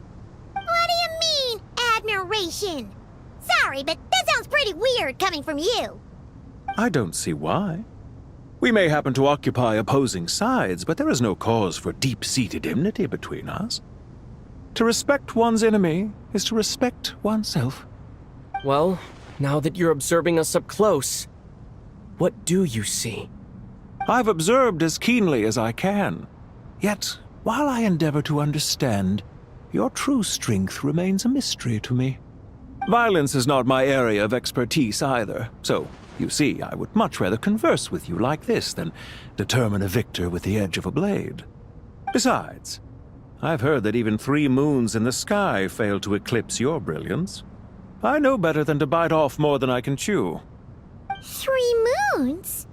What do you mean, admiration? Sorry, but that sounds pretty weird coming from you. I don't see why. We may happen to occupy opposing sides, but there is no cause for deep-seated enmity between us. To respect one's enemy is to respect oneself. Well, now that you're observing us up close, what do you see? I've observed as keenly as I can. Yet, while I endeavor to understand, your true strength remains a mystery to me. Violence is not my area of expertise either, so, you see, I would much rather converse with you like this than determine a victor with the edge of a blade. Besides, I've heard that even 3 moons in the sky fail to eclipse your brilliance. I know better than to bite off more than I can chew. 3 moons?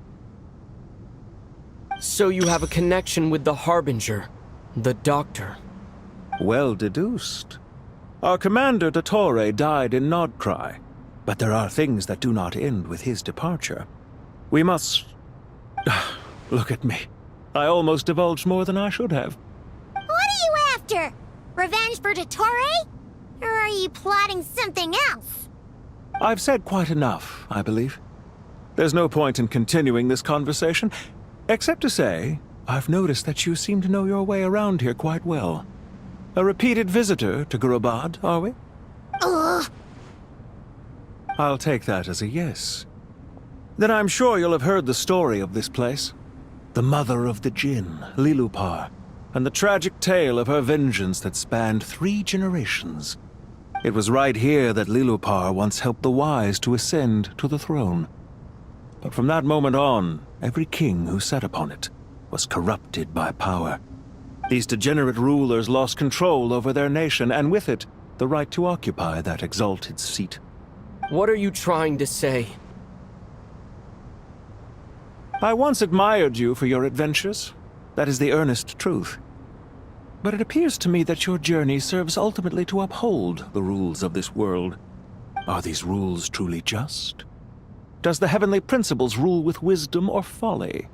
So you have a connection with the Harbinger, the Doctor. Well deduced. Our commander, Dottore, died in Nodcry, but there are things that do not end with his departure. We must... Look at me. I almost divulged more than I should have. What are you after? Revenge for Dottore? Or are you plotting something else? I've said quite enough, I believe. There's no point in continuing this conversation, except to say, I've noticed that you seem to know your way around here quite well. A repeated visitor to Gurabad, are we? Ugh. I'll take that as a yes. Then I'm sure you'll have heard the story of this place. The mother of the Jinn, Lilupar, and the tragic tale of her vengeance that spanned 3 generations. It was right here that Lilupar once helped the wise to ascend to the throne. But from that moment on, every king who sat upon it was corrupted by power. These degenerate rulers lost control over their nation, and with it, the right to occupy that exalted seat. What are you trying to say? I once admired you for your adventures. That is the earnest truth. But it appears to me that your journey serves ultimately to uphold the rules of this world. Are these rules truly just? Does the heavenly principles rule with wisdom or folly?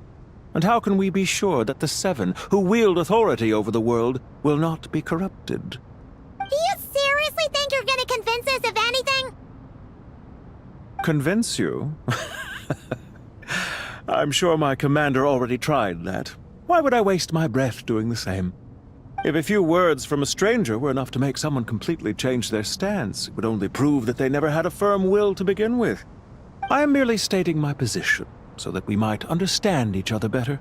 And how can we be sure that the 7 who wield authority over the world will not be corrupted? Do you seriously think you're gonna convince us of anything? Convince you? I'm sure my commander already tried that. Why would I waste my breath doing the same? If a few words from a stranger were enough to make someone completely change their stance, it would only prove that they never had a firm will to begin with. I am merely stating my position, so that we might understand each other better.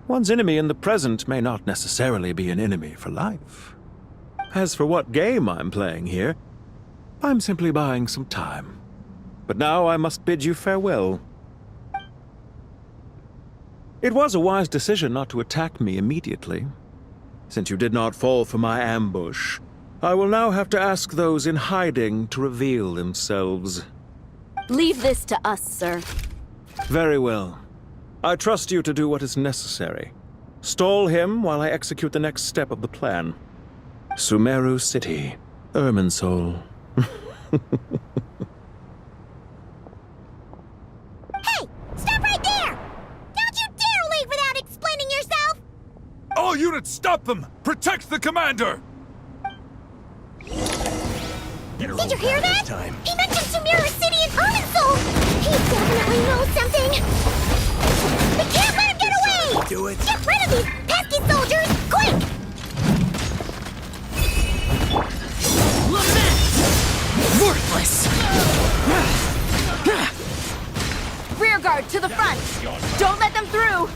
One's enemy in the present may not necessarily be an enemy for life. As for what game I'm playing here, I'm simply buying some time. But now I must bid you farewell. It was a wise decision not to attack me immediately. Since you did not fall for my ambush, I will now have to ask those in hiding to reveal themselves. Leave this to us, sir. Very well. I trust you to do what is necessary. Stall him while I execute the next step of the plan. Sumeru City, Irminsul. Hey! Stop right there! Don't you dare leave without explaining yourself! All units, stop them! Protect the commander! Did you hear that? He mentioned Sumeru City and Irminsul! He definitely knows something! We can't let him get away! Do it! Get rid of these pesky soldiers! Quick! Lament! Worthless! Rear guard to the front! Don't let them through!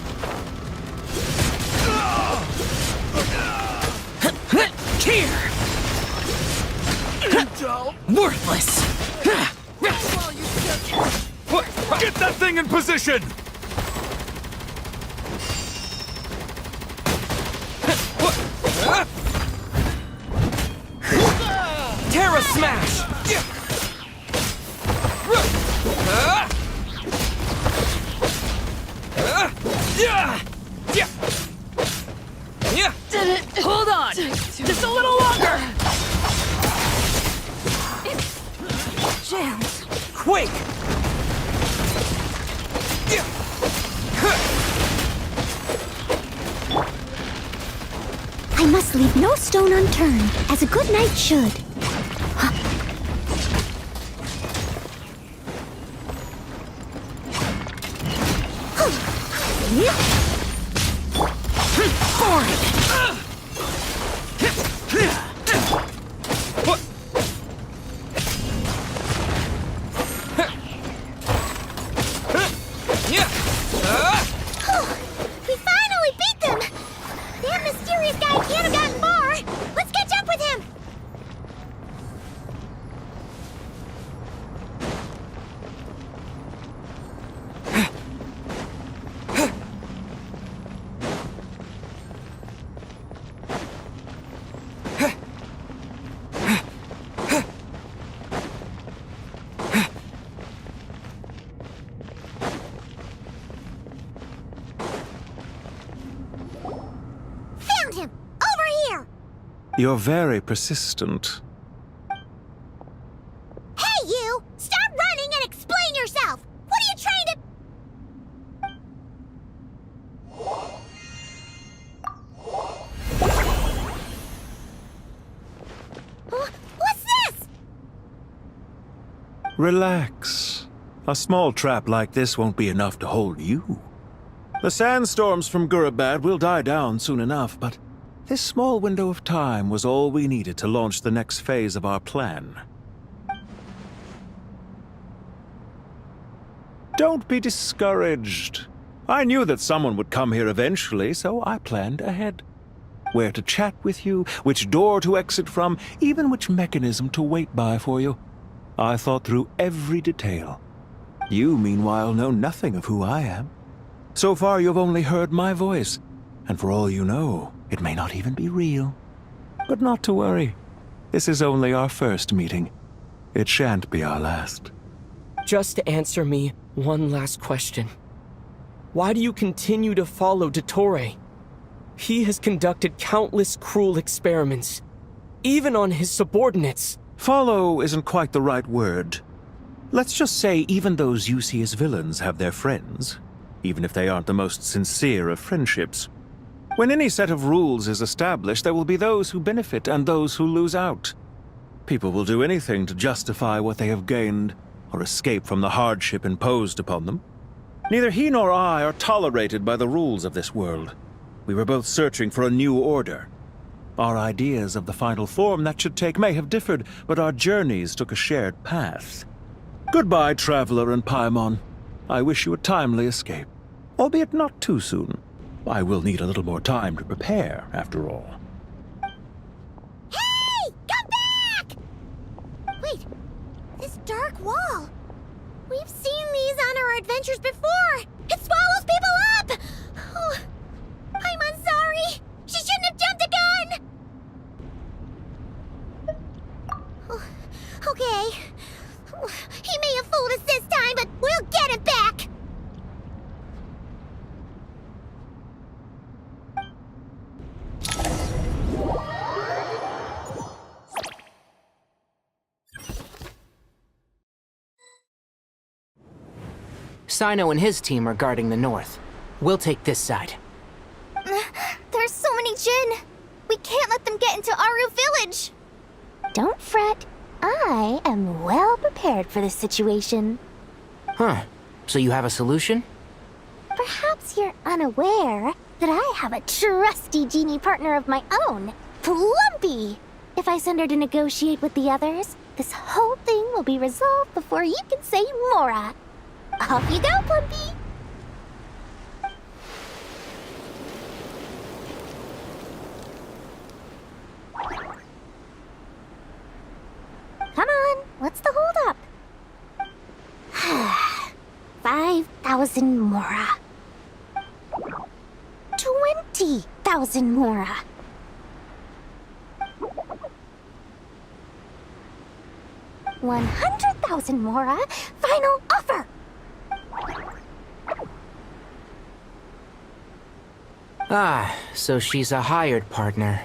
Here! Worthless! Get that thing in position! Terra Smash! Hold on! Just a little longer! Jams. Quake! I must leave no stone unturned, as a good knight should. We finally beat them! That mysterious guy can't have gotten far! Let's catch up with him! Found him! Over here! You're very persistent. Hey, you! Stop running and explain yourself! What are you trying to... What's this? Relax. A small trap like this won't be enough to hold you. The sandstorms from Gurabad will die down soon enough, but this small window of time was all we needed to launch the next phase of our plan. Don't be discouraged. I knew that someone would come here eventually, so I planned ahead. Where to chat with you, which door to exit from, even which mechanism to wait by for you. I thought through every detail. You, meanwhile, know nothing of who I am. So far, you've only heard my voice, and for all you know, it may not even be real. But not to worry. This is only our first meeting. It shan't be our last. Just answer me one last question. Why do you continue to follow Dottore? He has conducted countless cruel experiments, even on his subordinates. Follow isn't quite the right word. Let's just say even those you see as villains have their friends, even if they aren't the most sincere of friendships. When any set of rules is established, there will be those who benefit and those who lose out. People will do anything to justify what they have gained, or escape from the hardship imposed upon them. Neither he nor I are tolerated by the rules of this world. We were both searching for a new order. Our ideas of the final form that should take may have differed, but our journeys took a shared path. Goodbye, Traveler and Paimon. I wish you a timely escape, albeit not too soon. I will need a little more time to prepare, after all. Hey! Come back! Wait, this dark wall. We've seen these on our adventures before. It swallows people up! Oh, I'm sorry. She shouldn't have jumped the gun! Oh, okay. He may have fooled us this time, but we'll get it back! Sino and his team are guarding the north. We'll take this side. There's so many Jinn. We can't let them get into Aru Village. Don't fret. I am well prepared for this situation. Huh. So you have a solution? Perhaps you're unaware that I have a trusty genie partner of my own, Plumpy. If I send her to negotiate with the others, this whole thing will be resolved before you can say Mora. Off you go, Plumpy. Come on, what's the holdup? 5,000 Mora. 20,000 Mora. 100,000 Mora. Final offer. Ah, so she's a hired partner.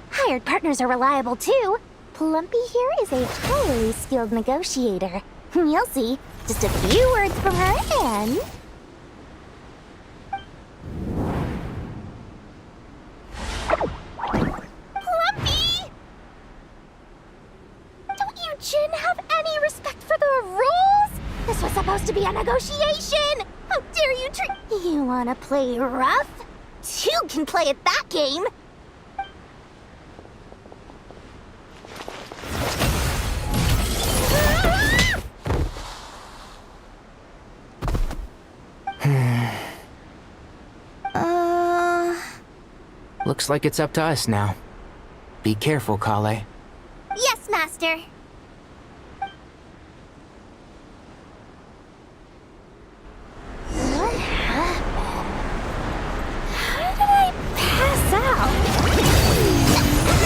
Hired partners are reliable too. Plumpy here is a highly skilled negotiator. You'll see. just a few words from her and... Plumpy! Don't you, Jin, have any respect for the rules? This was supposed to be a negotiation! How dare you treat... You wanna play rough? Two can play at that game! Looks like it's up to us now. Be careful, Kale. Yes, Master. What happened? How did I pass out?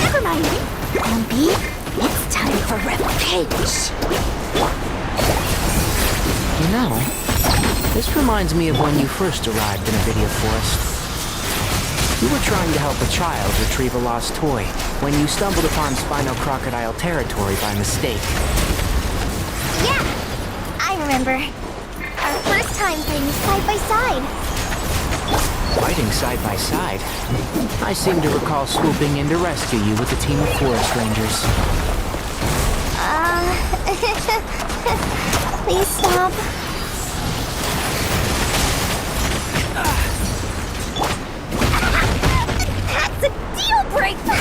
Never mind. Bumpy, it's time for revenge. You know, this reminds me of when you first arrived in Avidia Forest. You were trying to help a child retrieve a lost toy when you stumbled upon Spino Crocodile territory by mistake. Yeah, I remember. Our first time fighting side by side. Fighting side by side? I seem to recall swooping in to rescue you with a team of forest rangers. Please stop. That's a deal breaker!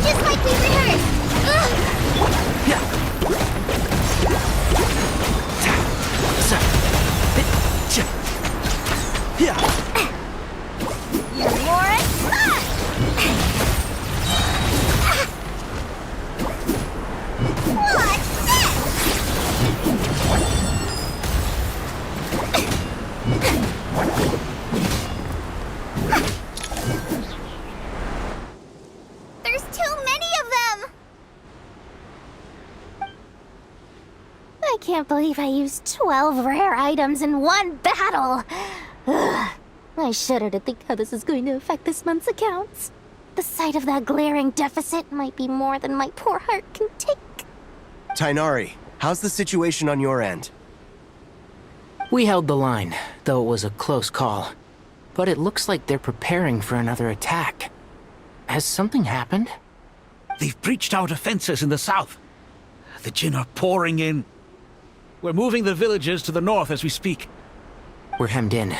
Just like we rehearsed! You're more at fun! What's There's too many of them! I can't believe I used 12 rare items in one battle! Ugh. I shudder to think how this is going to affect this month's accounts. The sight of that glaring deficit might be more than my poor heart can take. Tainari, how's the situation on your end? We held the line, though it was a close call. But it looks like they're preparing for another attack. Has something happened? They've breached our defenses in the south. The Jinn are pouring in. We're moving the villagers to the north as we speak. We're hemmed in.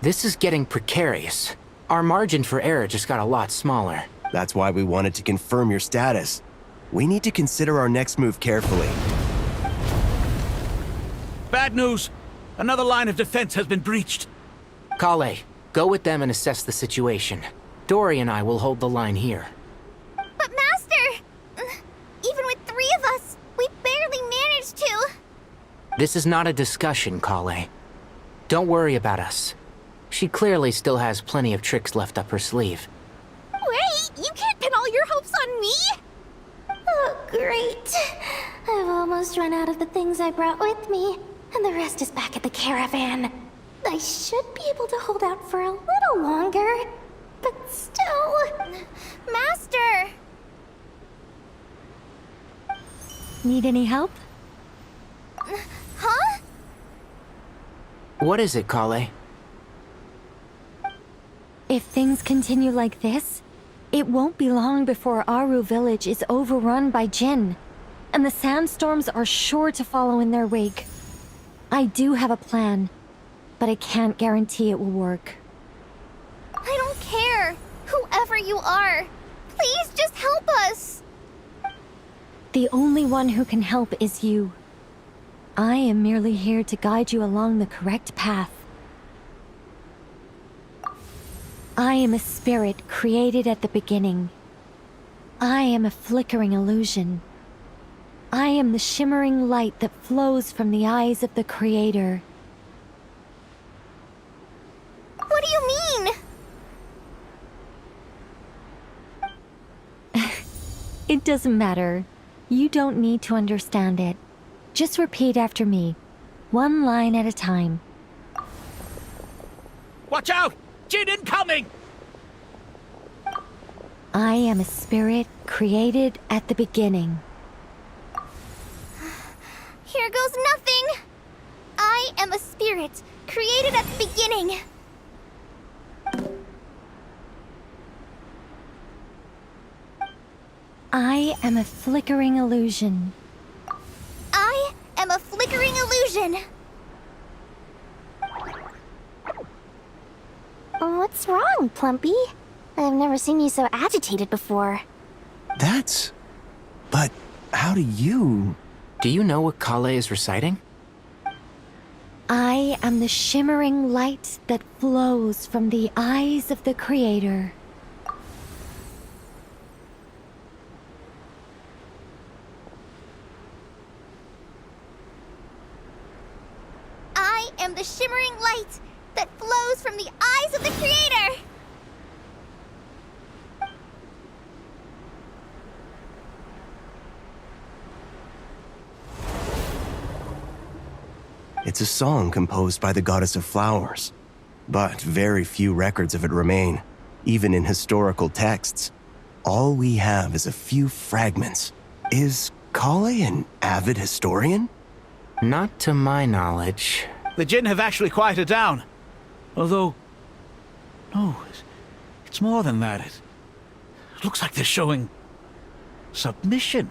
This is getting precarious. Our margin for error just got a lot smaller. That's why we wanted to confirm your status. We need to consider our next move carefully. Bad news! Another line of defense has been breached. Kale, go with them and assess the situation. Dory and I will hold the line here. But Master! Even with 3 of us, we barely managed to. This is not a discussion, Kale. Don't worry about us. She clearly still has plenty of tricks left up her sleeve. Wait, you can't pin all your hopes on me? Oh, great. I've almost run out of the things I brought with me, and the rest is back at the caravan. I should be able to hold out for a little longer, but still... Master! Need any help? Huh? What is it, Kale? If things continue like this, it won't be long before Aru village is overrun by Jinn, and the sandstorms are sure to follow in their wake. I do have a plan, but I can't guarantee it will work. I don't care. Whoever you are, please just help us. The only one who can help is you. I am merely here to guide you along the correct path. I am a spirit created at the beginning. I am a flickering illusion. I am the shimmering light that flows from the eyes of the Creator. What do you mean? It doesn't matter. You don't need to understand it. Just repeat after me, one line at a time. Watch out! Jin incoming! I am a spirit created at the beginning. Here goes nothing! I am a spirit created at the beginning. I am a flickering illusion. I am a flickering illusion. What's wrong, Plumpy? I've never seen you so agitated before. But how do you... Do you know what Kale is reciting? I am the shimmering light that flows from the eyes of the Creator. I am the shimmering light that flows from the eyes of the Creator! It's a song composed by the goddess of flowers, but very few records of it remain, even in historical texts. All we have is a few fragments. Is Kale an avid historian? Not to my knowledge. The Jin have actually quieted down. Although... no, it's more than that. It looks like they're showing... submission.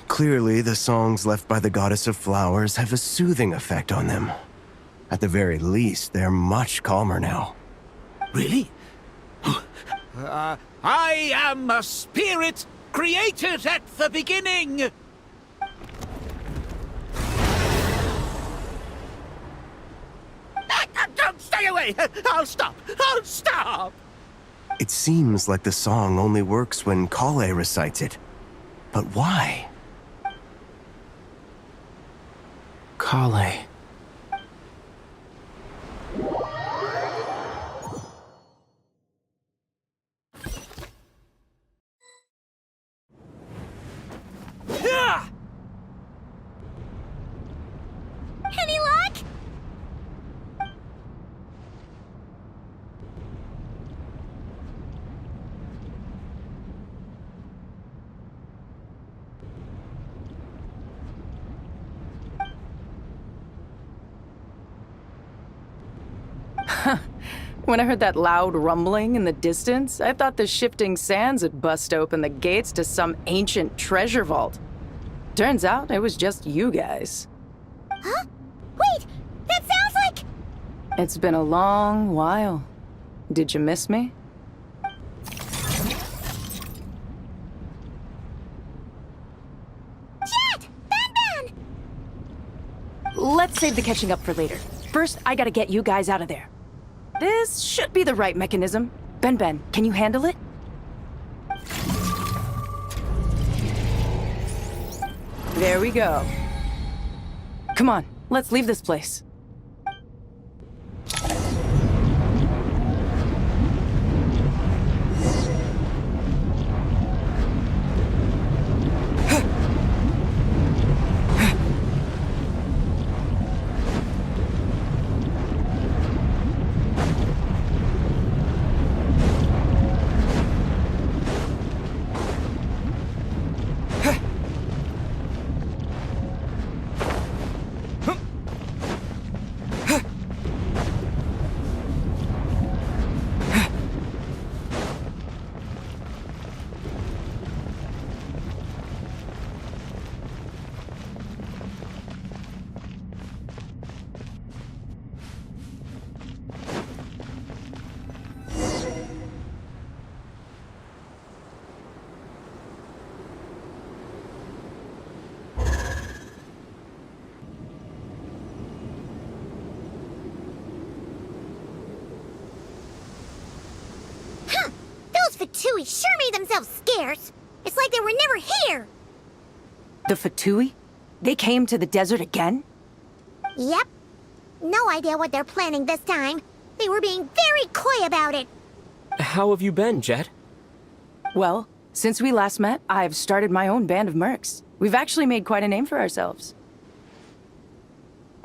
Clearly the songs left by the goddess of flowers have a soothing effect on them. At the very least, they're much calmer now. Really? I am a spirit created at the beginning! Don't stay away! I'll stop! I'll stop! It seems like the song only works when Kale recites it. But why? Kale. Any luck? When I heard that loud rumbling in the distance, I thought the shifting sands had bust open the gates to some ancient treasure vault. Turns out it was just you guys. Huh? Wait! That sounds like... It's been a long while. Did you miss me? Jet! Ben! Let's save the catching up for later. First, I gotta get you guys out of there. This should be the right mechanism. Ben, can you handle it? There we go. Come on, let's leave this place. Fatui sure made themselves scarce. It's like they were never here. The Fatui? They came to the desert again? Yep. No idea what they're planning this time. They were being very coy about it. How have you been, Jet? Well, since we last met, I've started my own band of mercs. We've actually made quite a name for ourselves.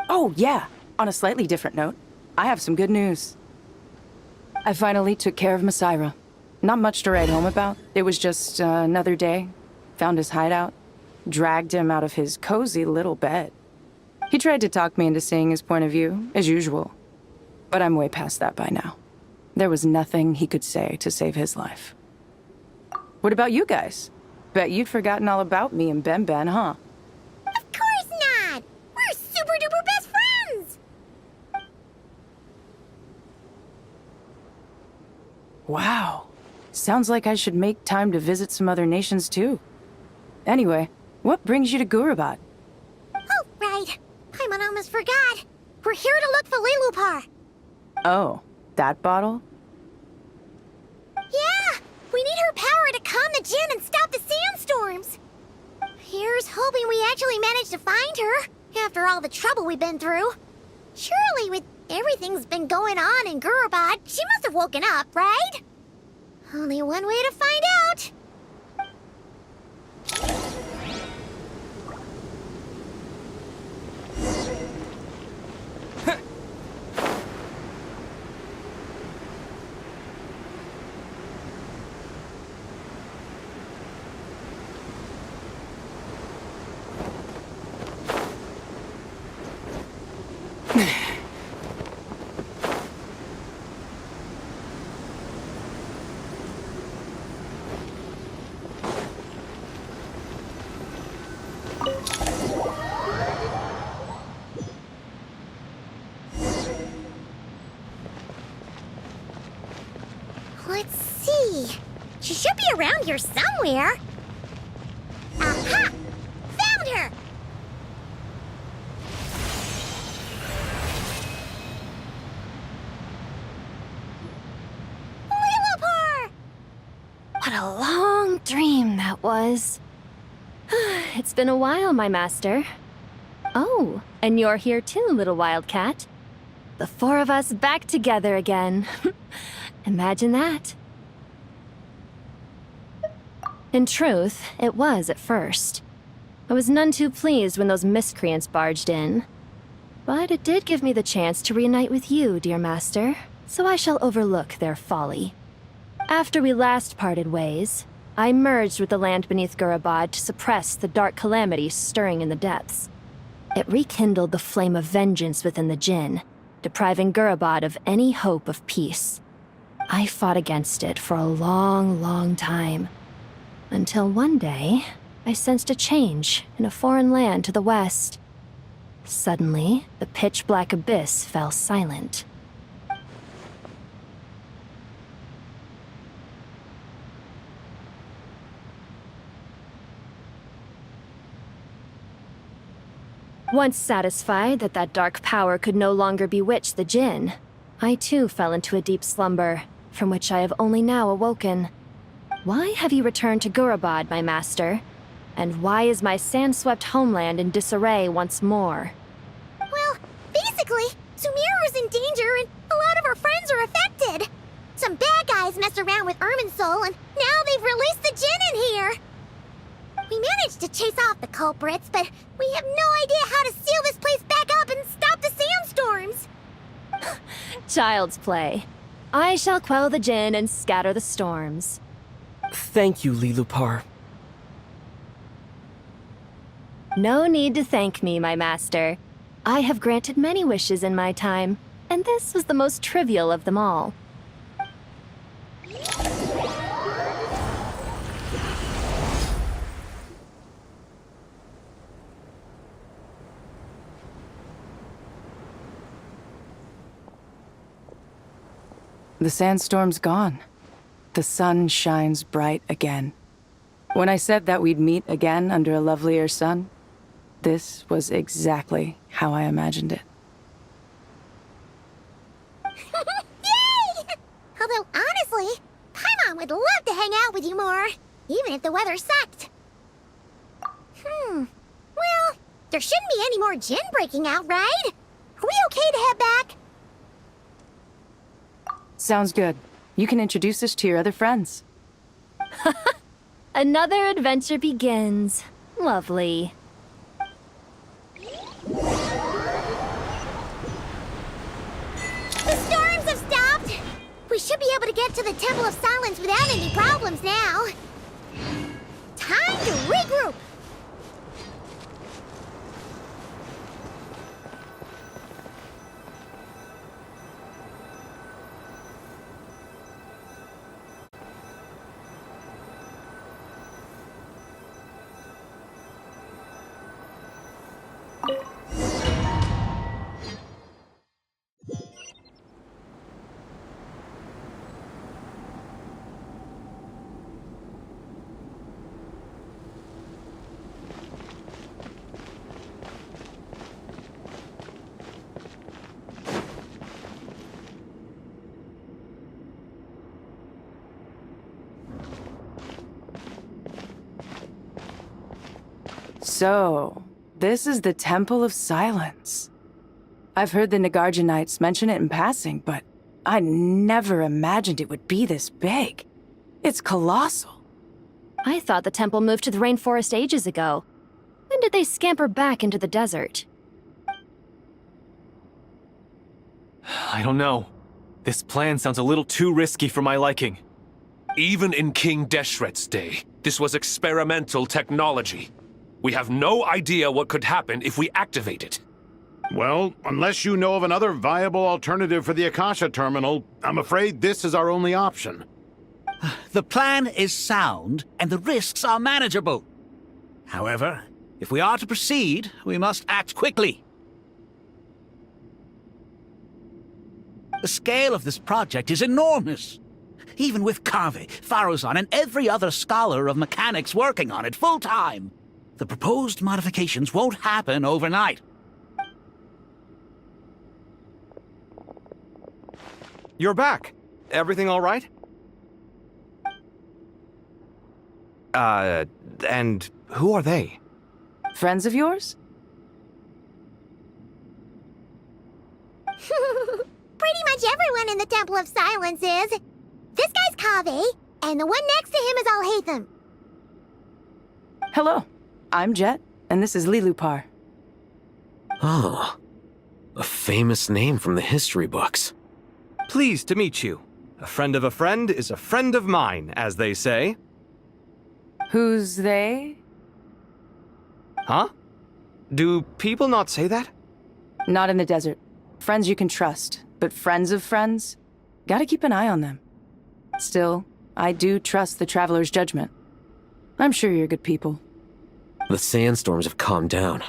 Oh, yeah. On a slightly different note, I have some good news. I finally took care of Masira. Not much to write home about. It was just another day. Found his hideout. Dragged him out of his cozy little bed. He tried to talk me into seeing his point of view, as usual. But I'm way past that by now. There was nothing he could say to save his life. What about you guys? Bet you'd forgotten all about me and Ben, huh? Of course not! We're super duper best friends! Wow. Sounds like I should make time to visit some other nations too. Anyway, what brings you to Gurabad? Oh, right. Paimon almost forgot. We're here to look for Lelupar. Oh, that bottle? Yeah! We need her power to calm the Jinn and stop the sandstorms. Here's hoping we actually manage to find her, after all the trouble we've been through. Surely, with everything's been going on in Gurabad, she must have woken up, right? Only one way to find out. Let's see. She should be around here somewhere. Aha! Found her! Lelupar! What a long dream that was. It's been a while, my master. Oh, and you're here too, little wildcat. The four of us back together again. Imagine that. In truth, it was at first. I was none too pleased when those miscreants barged in. But it did give me the chance to reunite with you, dear master, so I shall overlook their folly. After we last parted ways, I merged with the land beneath Gurabad to suppress the dark calamity stirring in the depths. It rekindled the flame of vengeance within the Jinn, depriving Gurabad of any hope of peace. I fought against it for a long, long time. Until one day, I sensed a change in a foreign land to the west. Suddenly, the pitch-black abyss fell silent. Once satisfied that that dark power could no longer bewitch the Jinn, I too fell into a deep slumber, from which I have only now awoken. Why have you returned to Gurabad, my master? And why is my sand-swept homeland in disarray once more? Well, basically, Sumeru's in danger and a lot of our friends are affected. Some bad guys messed around with Oneself and now they've released the Jinn in here. We managed to chase off the culprits, but we have no idea how to seal this place back up and stop the sandstorms. Child's play. I shall quell the Jinn and scatter the storms. Thank you, Lelupar. No need to thank me, my master. I have granted many wishes in my time, and this was the most trivial of them all. The sandstorm's gone. The sun shines bright again. When I said that we'd meet again under a lovelier sun, this was exactly how I imagined it. Yay! Although, honestly, Paimon would love to hang out with you more, even if the weather sucked. Well, there shouldn't be any more Jinn breaking out, right? Are we okay to head back? Sounds good. You can introduce us to your other friends. Another adventure begins. Lovely. be able to get to the Temple of Silence without any problems now. Time to regroup! So, this is the Temple of Silence. I've heard the Nagarjanites mention it in passing, but I never imagined it would be this big. It's colossal. I thought the temple moved to the rainforest ages ago. When did they scamper back into the desert? I don't know. This plan sounds a little too risky for my liking. Even in King Deshret's day, this was experimental technology. We have no idea what could happen if we activate it. Well, unless you know of another viable alternative for the Akasha terminal, I'm afraid this is our only option. The plan is sound, and the risks are manageable. However, if we are to proceed, we must act quickly. The scale of this project is enormous. Even with Kaveh, Faruzan, and every other scholar of mechanics working on it full-time, the proposed modifications won't happen overnight. You're back. Everything all right? And who are they? Friends of yours? Pretty much everyone in the Temple of Silence is. This guy's Kaveh, and the one next to him is Alhaitham. Hello, I'm Jet, and this is Lilupar. Oh, a famous name from the history books. Pleased to meet you. A friend of a friend is a friend of mine, as they say. Who's they? Huh? Do people not say that? Not in the desert. Friends you can trust, but friends of friends? Gotta keep an eye on them. Still, I do trust the Traveler's judgment. I'm sure you're good people. The sandstorms have calmed down.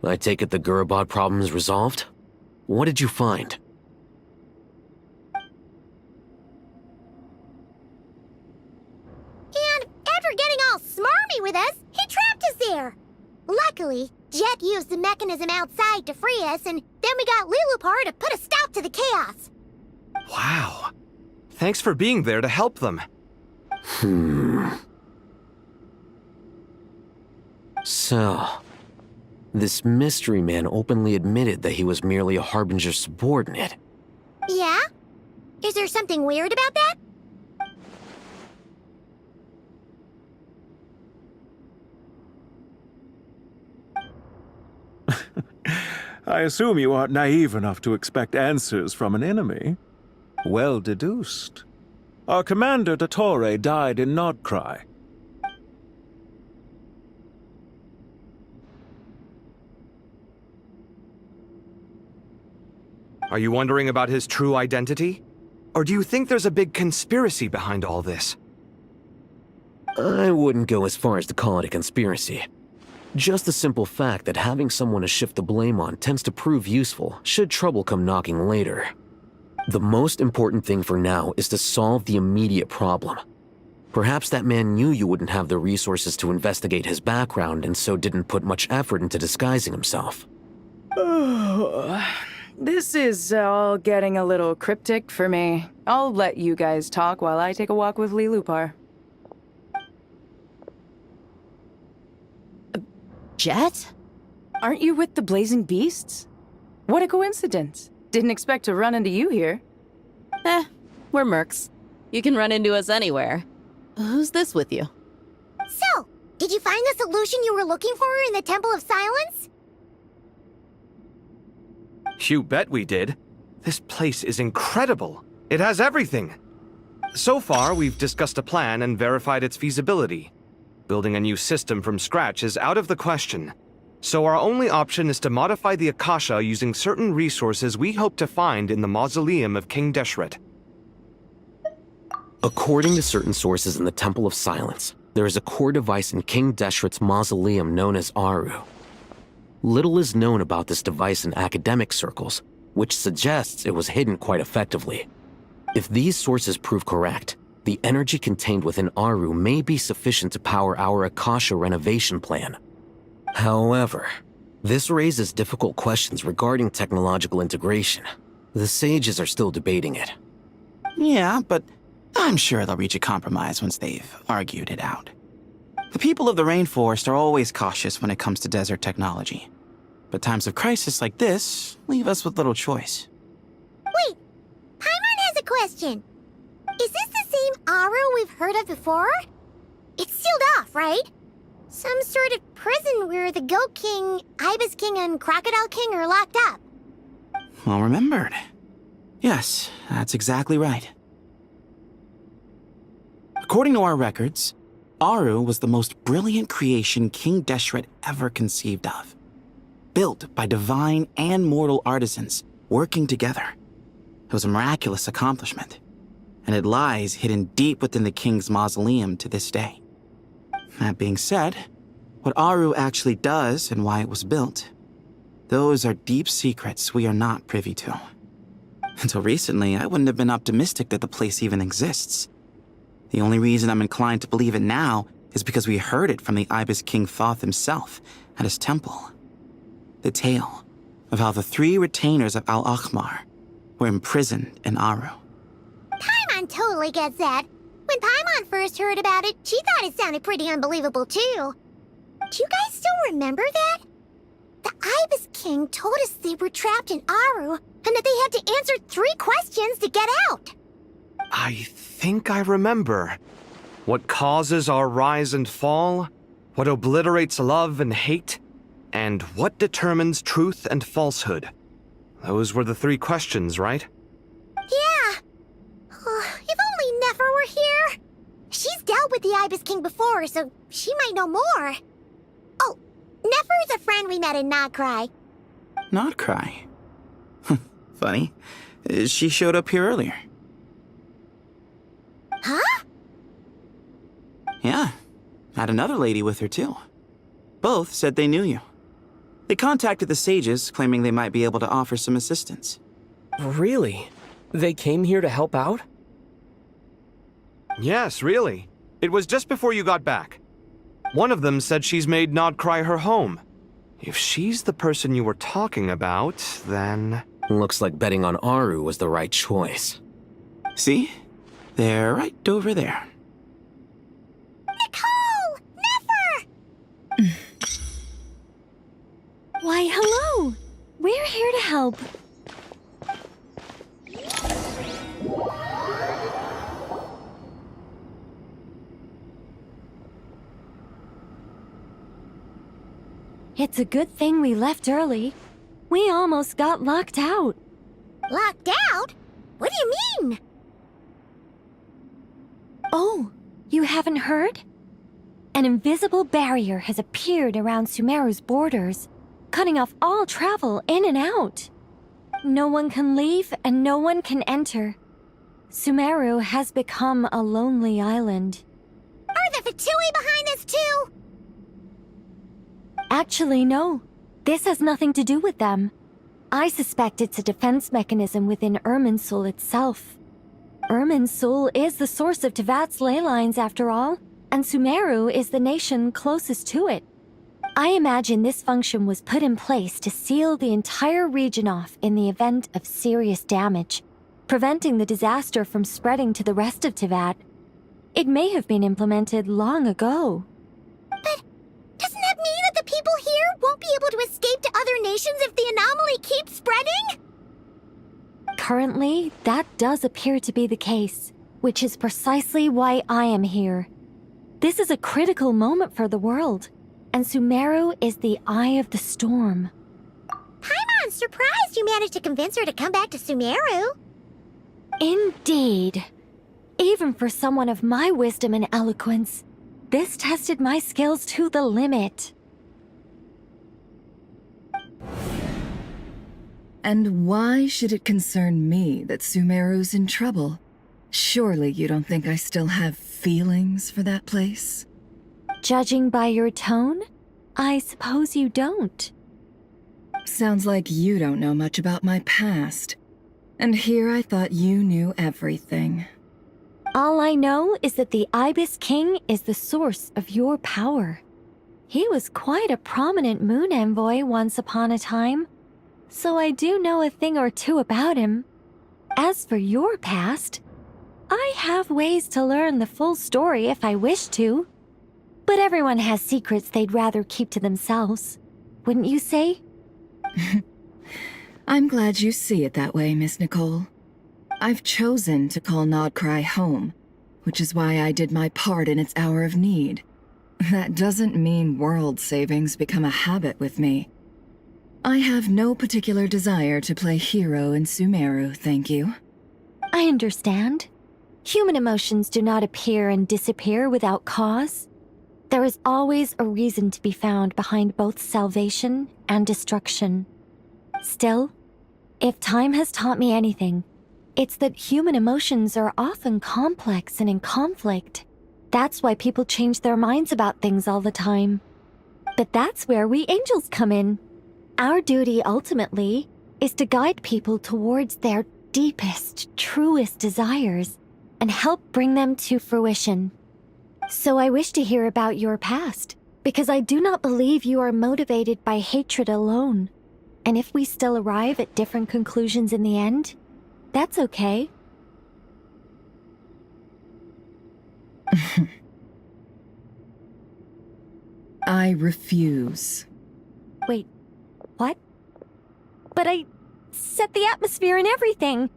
I take it the Gurabad problem is resolved? What did you find? And after getting all smarmy with us, he trapped us there. Luckily, Jet used the mechanism outside to free us, and then we got Lilupar to put a stop to the chaos. Wow. Thanks for being there to help them. So, this mystery man openly admitted that he was merely a Harbinger subordinate. Yeah? Is there something weird about that? I assume you aren't naive enough to expect answers from an enemy. Well deduced. Our commander, Dottore, died in Nodcry. Are you wondering about his true identity? Or do you think there's a big conspiracy behind all this? I wouldn't go as far as to call it a conspiracy. Just the simple fact that having someone to shift the blame on tends to prove useful should trouble come knocking later. The most important thing for now is to solve the immediate problem. Perhaps that man knew you wouldn't have the resources to investigate his background and so didn't put much effort into disguising himself. This is all getting a little cryptic for me. I'll let you guys talk while I take a walk with Lilupar. Jet? Aren't you with the Blazing Beasts? What a coincidence. Didn't expect to run into you here. We're mercs. You can run into us anywhere. Who's this with you? So, did you find the solution you were looking for in the Temple of Silence? You bet we did. This place is incredible. It has everything. So far, we've discussed a plan and verified its feasibility. Building a new system from scratch is out of the question. So our only option is to modify the Akasha using certain resources we hope to find in the mausoleum of King Deshret. According to certain sources in the Temple of Silence, there is a core device in King Deshret's mausoleum known as Aru. Little is known about this device in academic circles, which suggests it was hidden quite effectively. If these sources prove correct, the energy contained within Aru may be sufficient to power our Akasha renovation plan. However, this raises difficult questions regarding technological integration. The sages are still debating it. Yeah, but I'm sure they'll reach a compromise once they've argued it out. The people of the rainforest are always cautious when it comes to desert technology. But times of crisis like this leave us with little choice. Wait, Paimon has a question. Is this the same Aru we've heard of before? It's sealed off, right? Some sort of prison where the Goat King, Ibis King, and Crocodile King are locked up. Well remembered. Yes, that's exactly right. According to our records, Aru was the most brilliant creation King Deshret ever conceived of. Built by divine and mortal artisans working together. It was a miraculous accomplishment, and it lies hidden deep within the king's mausoleum to this day. That being said, what Aru actually does and why it was built, those are deep secrets we are not privy to. Until recently, I wouldn't have been optimistic that the place even exists. The only reason I'm inclined to believe it now is because we heard it from the Ibis King Thoth himself at his temple. The tale of how the 3 retainers of Al-Akhmar were imprisoned in Aru. Paimon totally gets that. When Paimon first heard about it, she thought it sounded pretty unbelievable too. Do you guys still remember that? The Ibis King told us they were trapped in Aru and that they had to answer 3 questions to get out. I think I remember. What causes our rise and fall? What obliterates love and hate? And what determines truth and falsehood? Those were the 3 questions, right? Yeah. If only Nefer were here. She's dealt with the Ibis King before, so she might know more. Oh, Nefer's a friend we met in Notcry. Notcry? Funny. She showed up here earlier. Huh? Yeah. Had another lady with her too. Both said they knew you. They contacted the sages, claiming they might be able to offer some assistance. Really? They came here to help out? Yes, really. It was just before you got back. One of them said she's made Nodcry her home. If she's the person you were talking about, then... Looks like betting on Aru was the right choice. See? They're right over there. Nicole! Nefer! Why, hello! We're here to help. It's a good thing we left early. We almost got locked out. Locked out? What do you mean? Oh, you haven't heard? An invisible barrier has appeared around Sumeru's borders, cutting off all travel in and out. No one can leave and no one can enter. Sumeru has become a lonely island. Are the Fatui behind this too? Actually, no. This has nothing to do with them. I suspect it's a defense mechanism within Irminsul itself. Irminsul is the source of Tevat's ley lines, after all, and Sumeru is the nation closest to it. I imagine this function was put in place to seal the entire region off in the event of serious damage, preventing the disaster from spreading to the rest of Tevat. It may have been implemented long ago. But doesn't that mean that the people here won't be able to escape to other nations if the anomaly keeps spreading? Currently, that does appear to be the case, which is precisely why I am here. This is a critical moment for the world, and Sumeru is the eye of the storm. Paimon's surprised you managed to convince her to come back to Sumeru. Indeed. Even for someone of my wisdom and eloquence, this tested my skills to the limit. And why should it concern me that Sumeru's in trouble? Surely you don't think I still have feelings for that place? Judging by your tone, I suppose you don't. Sounds like you don't know much about my past. And here I thought you knew everything. All I know is that the Ibis King is the source of your power. He was quite a prominent moon envoy once upon a time, so I do know a thing or two about him. As for your past, I have ways to learn the full story if I wish to. But everyone has secrets they'd rather keep to themselves, wouldn't you say? I'm glad you see it that way, Miss Nicole. I've chosen to call Nodcry home, which is why I did my part in its hour of need. That doesn't mean world savings become a habit with me. I have no particular desire to play hero in Sumeru, thank you. I understand. Human emotions do not appear and disappear without cause. There is always a reason to be found behind both salvation and destruction. Still, if time has taught me anything, it's that human emotions are often complex and in conflict. That's why people change their minds about things all the time. But that's where we angels come in. Our duty, ultimately, is to guide people towards their deepest, truest desires and help bring them to fruition. So I wish to hear about your past, because I do not believe you are motivated by hatred alone. And if we still arrive at different conclusions in the end, that's okay. I refuse. Wait, what? But I set the atmosphere and everything.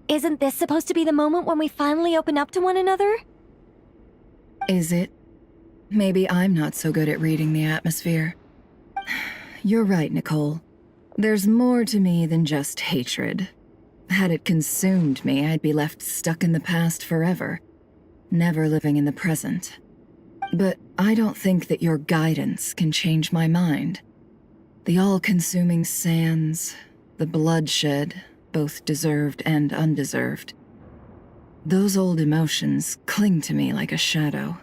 Isn't this supposed to be the moment when we finally open up to one another? Is it? Maybe I'm not so good at reading the atmosphere. You're right, Nicole. There's more to me than just hatred. Had it consumed me, I'd be left stuck in the past forever, never living in the present. But I don't think that your guidance can change my mind. The all-consuming sands, the bloodshed, both deserved and undeserved. Those old emotions cling to me like a shadow.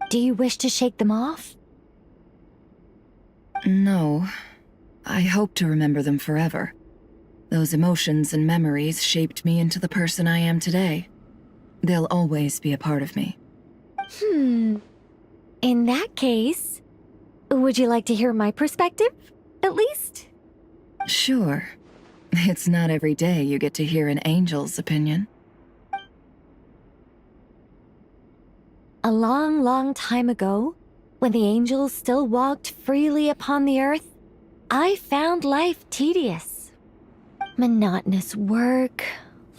Do you wish to shake them off? No. I hope to remember them forever. Those emotions and memories shaped me into the person I am today. They'll always be a part of me. In that case, would you like to hear my perspective, at least? Sure. It's not every day you get to hear an angel's opinion. A long, long time ago, when the angels still walked freely upon the earth, I found life tedious. Monotonous work,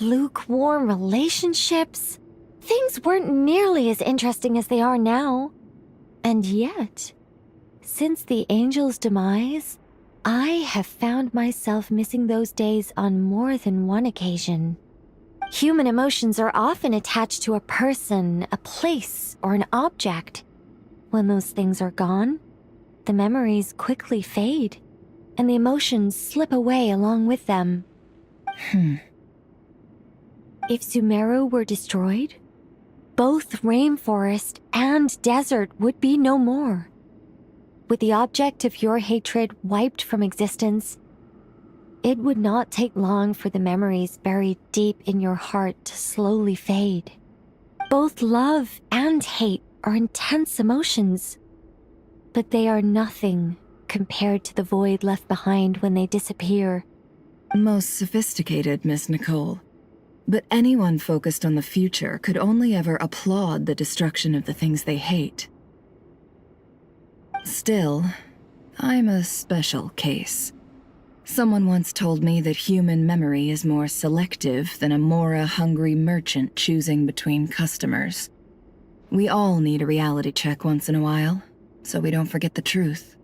lukewarm relationships. Things weren't nearly as interesting as they are now. And yet, since the angels' demise, I have found myself missing those days on more than one occasion. Human emotions are often attached to a person, a place, or an object. When those things are gone, the memories quickly fade, and the emotions slip away along with them. If Sumeru were destroyed, both rainforest and desert would be no more. With the object of your hatred wiped from existence, it would not take long for the memories buried deep in your heart to slowly fade. Both love and hate are intense emotions, but they are nothing compared to the void left behind when they disappear. Most sophisticated, Miss Nicole. But anyone focused on the future could only ever applaud the destruction of the things they hate. Still, I'm a special case. Someone once told me that human memory is more selective than a Mora-hungry merchant choosing between customers. We all need a reality check once in a while, so we don't forget the truth.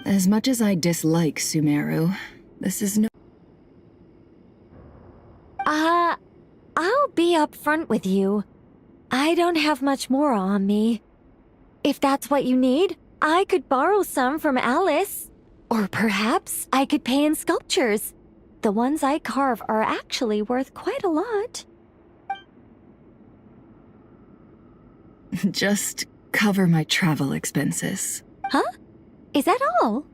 As much as I dislike Sumeru, this is no... I'll be upfront with you. I don't have much more on me. If that's what you need, I could borrow some from Alice. Or perhaps I could pay in sculptures. The ones I carve are actually worth quite a lot. Just cover my travel expenses. Huh? Is that all?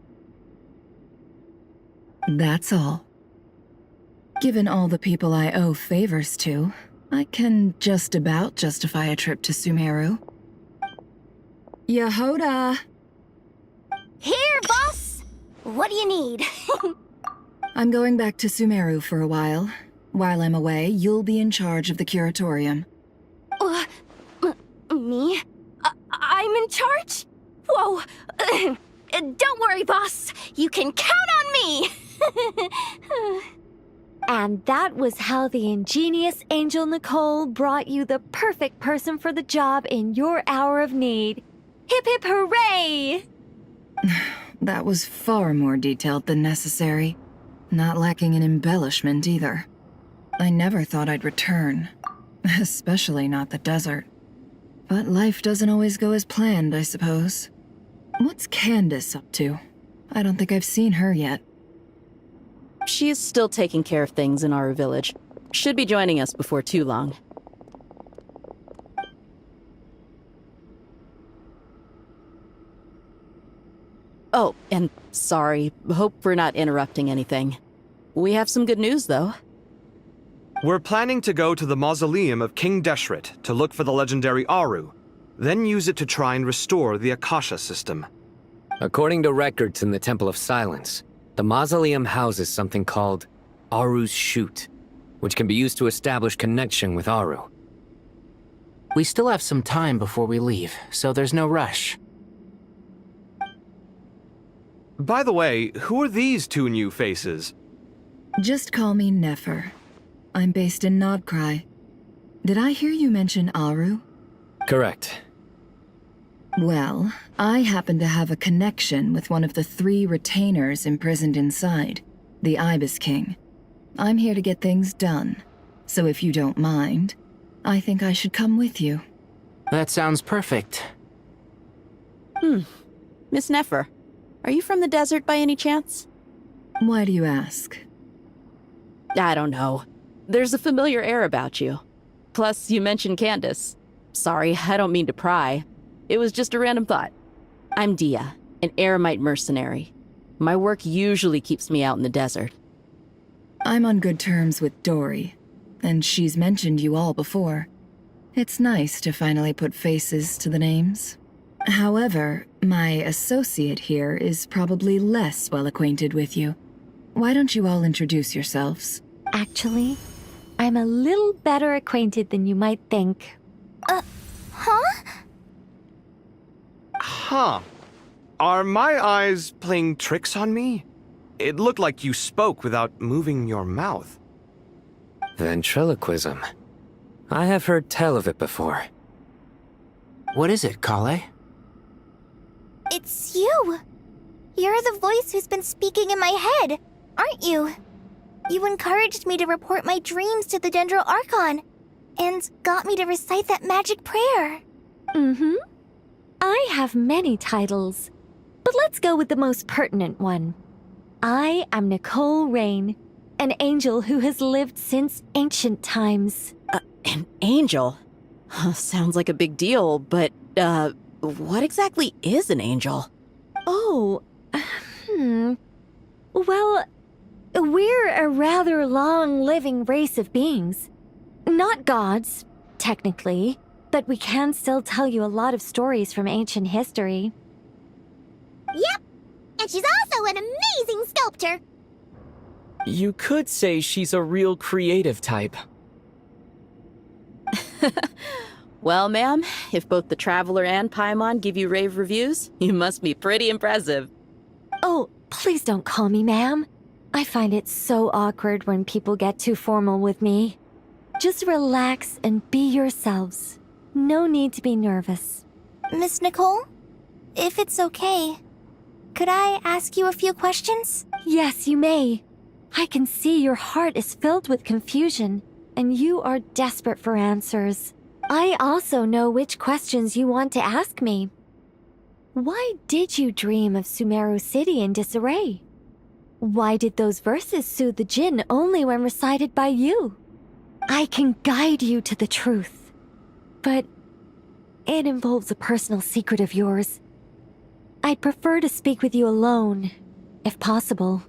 That's all. Given all the people I owe favors to, I can just about justify a trip to Sumeru. Yehoda! Here, boss! What do you need? I'm going back to Sumeru for a while. While I'm away, you'll be in charge of the curatorium. Me? I'm in charge? Whoa! Don't worry, boss. You can count on me! And that was how the ingenious Angel Nicole brought you the perfect person for the job in your hour of need. Hip hip hooray! That was far more detailed than necessary. Not lacking in embellishment either. I never thought I'd return. Especially not the desert. But life doesn't always go as planned, I suppose. What's Candace up to? I don't think I've seen her yet. She is still taking care of things in our village. Should be joining us before too long. Oh, and sorry. Hope we're not interrupting anything. We have some good news, though. We're planning to go to the mausoleum of King Deshret to look for the legendary Aru, then use it to try and restore the Akasha system. According to records in the Temple of Silence, the mausoleum houses something called Aru's Chute, which can be used to establish connection with Aru. We still have some time before we leave, so there's no rush. By the way, who are these two new faces? Just call me Nefer. I'm based in Nodcry. Did I hear you mention Aru? Correct. Well, I happen to have a connection with one of the 3 retainers imprisoned inside, the Ibis King. I'm here to get things done, so if you don't mind, I think I should come with you. That sounds perfect. Miss Nefer, are you from the desert by any chance? Why do you ask? I don't know. There's a familiar air about you. Plus, you mentioned Candace. Sorry, I don't mean to pry. It was just a random thought. I'm Dia, an eremite mercenary. My work usually keeps me out in the desert. I'm on good terms with Dory, and she's mentioned you all before. It's nice to finally put faces to the names. However, my associate here is probably less well acquainted with you. Why don't you all introduce yourselves? Actually, I'm a little better acquainted than you might think. Huh? Huh. Are my eyes playing tricks on me? It looked like you spoke without moving your mouth. Ventriloquism. I have heard tell of it before. What is it, Kale? It's you! You're the voice who's been speaking in my head, aren't you? You encouraged me to report my dreams to the Dendro Archon, and got me to recite that magic prayer. I have many titles, but let's go with the most pertinent one. I am Nicole Rain, an angel who has lived since ancient times. An angel? Sounds like a big deal, but, what exactly is an angel? Oh, Well, we're a rather long-living race of beings. Not gods, technically, but we can still tell you a lot of stories from ancient history. Yep, and she's also an amazing sculptor. You could say she's a real creative type. Well, ma'am, if both the Traveler and Paimon give you rave reviews, you must be pretty impressive. Oh, please don't call me ma'am. I find it so awkward when people get too formal with me. Just relax and be yourselves. No need to be nervous. Miss Nicole, if it's okay, could I ask you a few questions? Yes, you may. I can see your heart is filled with confusion, and you are desperate for answers. I also know which questions you want to ask me. Why did you dream of Sumeru City in disarray? Why did those verses soothe the Jinn only when recited by you? I can guide you to the truth, but it involves a personal secret of yours. I'd prefer to speak with you alone, if possible.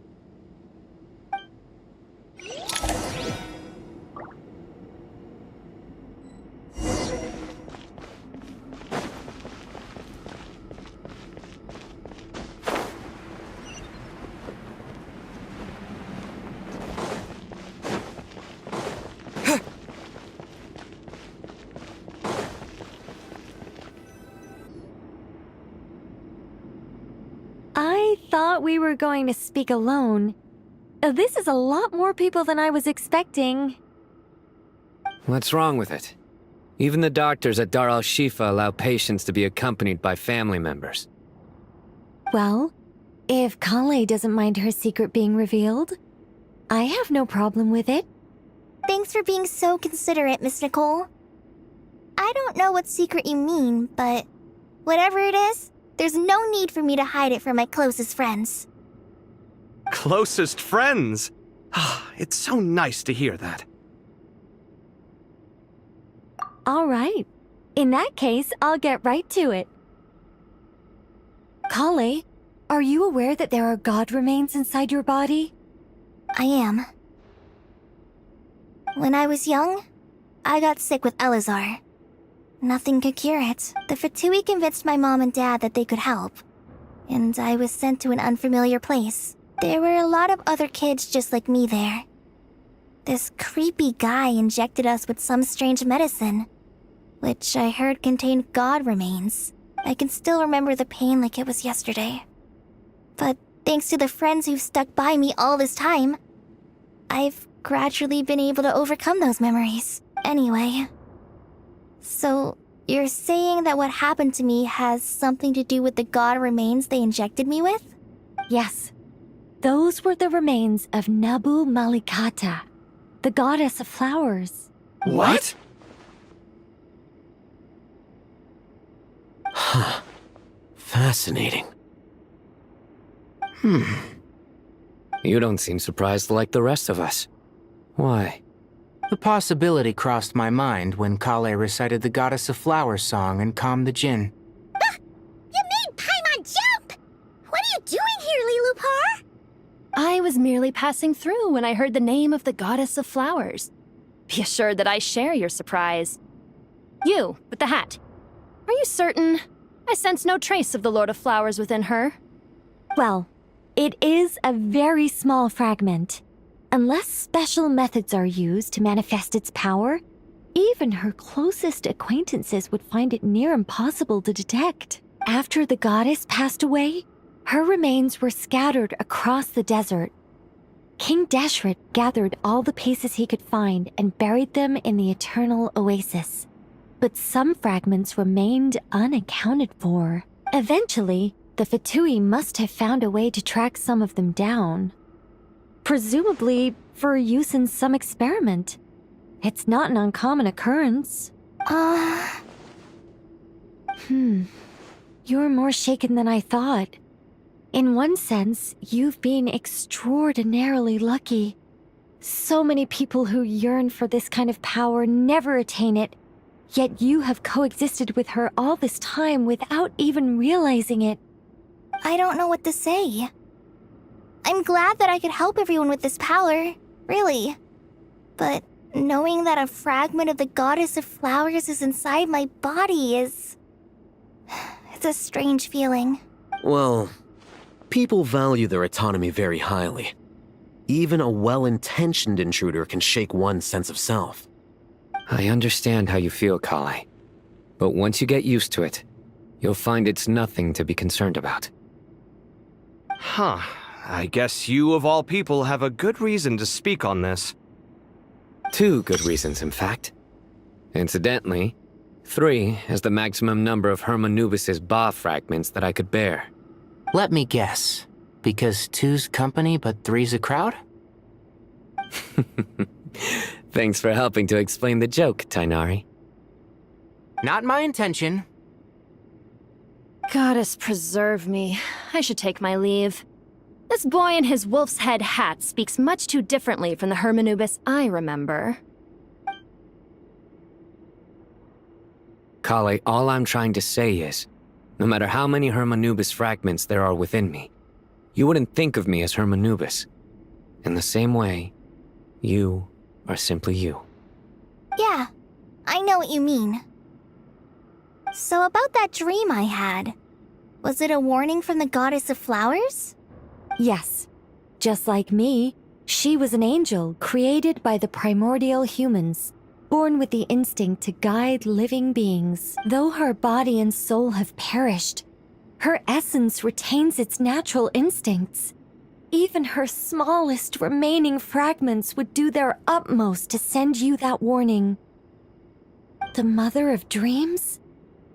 I thought we were going to speak alone. This is a lot more people than I was expecting. What's wrong with it? Even the doctors at Dar al-Shifa allow patients to be accompanied by family members. Well, if Kale doesn't mind her secret being revealed, I have no problem with it. Thanks for being so considerate, Miss Nicole. I don't know what secret you mean, but whatever it is, there's no need for me to hide it from my closest friends. Closest friends? It's so nice to hear that. All right. In that case, I'll get right to it. Kale, are you aware that there are god remains inside your body? I am. When I was young, I got sick with Elazar. Nothing could cure it. The Fatui convinced my mom and dad that they could help, and I was sent to an unfamiliar place. There were a lot of other kids just like me there. This creepy guy injected us with some strange medicine, which I heard contained god remains. I can still remember the pain like it was yesterday. But thanks to the friends who've stuck by me all this time, I've gradually been able to overcome those memories. Anyway, so you're saying that what happened to me has something to do with the god remains they injected me with? Yes. Those were the remains of Nabu Malikata, the goddess of flowers. What? Huh. Fascinating. You don't seem surprised like the rest of us. Why? The possibility crossed my mind when Kale recited the Goddess of Flowers song and calmed the Jinn. You made Paimon jump! What are you doing here, Lilupar? I was merely passing through when I heard the name of the Goddess of Flowers. Be assured that I share your surprise. You, with the hat. Are you certain? I sense no trace of the Lord of Flowers within her. Well, it is a very small fragment. Unless special methods are used to manifest its power, even her closest acquaintances would find it near impossible to detect. After the goddess passed away, her remains were scattered across the desert. King Deshret gathered all the pieces he could find and buried them in the eternal oasis. But some fragments remained unaccounted for. Eventually, the Fatui must have found a way to track some of them down. Presumably for use in some experiment. It's not an uncommon occurrence. You're more shaken than I thought. In one sense, you've been extraordinarily lucky. So many people who yearn for this kind of power never attain it, yet you have coexisted with her all this time without even realizing it. I don't know what to say. I'm glad that I could help everyone with this power, really. But knowing that a fragment of the Goddess of Flowers is inside my body is... it's a strange feeling. Well, people value their autonomy very highly. Even a well-intentioned intruder can shake one's sense of self. I understand how you feel, Kale. But once you get used to it, you'll find it's nothing to be concerned about. Huh. I guess you, of all people, have a good reason to speak on this. 2 good reasons, in fact. Incidentally, 3 is the maximum number of Hermanubis' Ba fragments that I could bear. Let me guess. Because 2's company but 3's a crowd? Thanks for helping to explain the joke, Tainari. Not my intention. Goddess preserve me. I should take my leave. This boy in his wolf's head hat speaks much too differently from the Hermanubis I remember. Kale, all I'm trying to say is, no matter how many Hermanubis fragments there are within me, you wouldn't think of me as Hermanubis. In the same way, you are simply you. Yeah, I know what you mean. So about that dream I had, was it a warning from the Goddess of Flowers? Yes. Just like me, she was an angel created by the primordial humans, born with the instinct to guide living beings. Though her body and soul have perished, her essence retains its natural instincts. Even her smallest remaining fragments would do their utmost to send you that warning. The Mother of Dreams?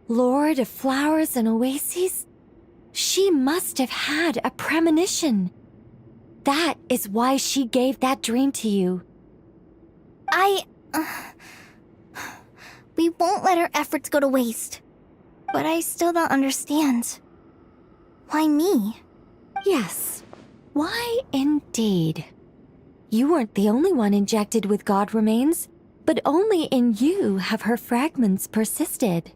Lord of Flowers and Oases? She must have had a premonition. That is why she gave that dream to you. We won't let our efforts go to waste. But I still don't understand. Why me? Yes. Why indeed? You weren't the only one injected with God remains, but only in you have her fragments persisted.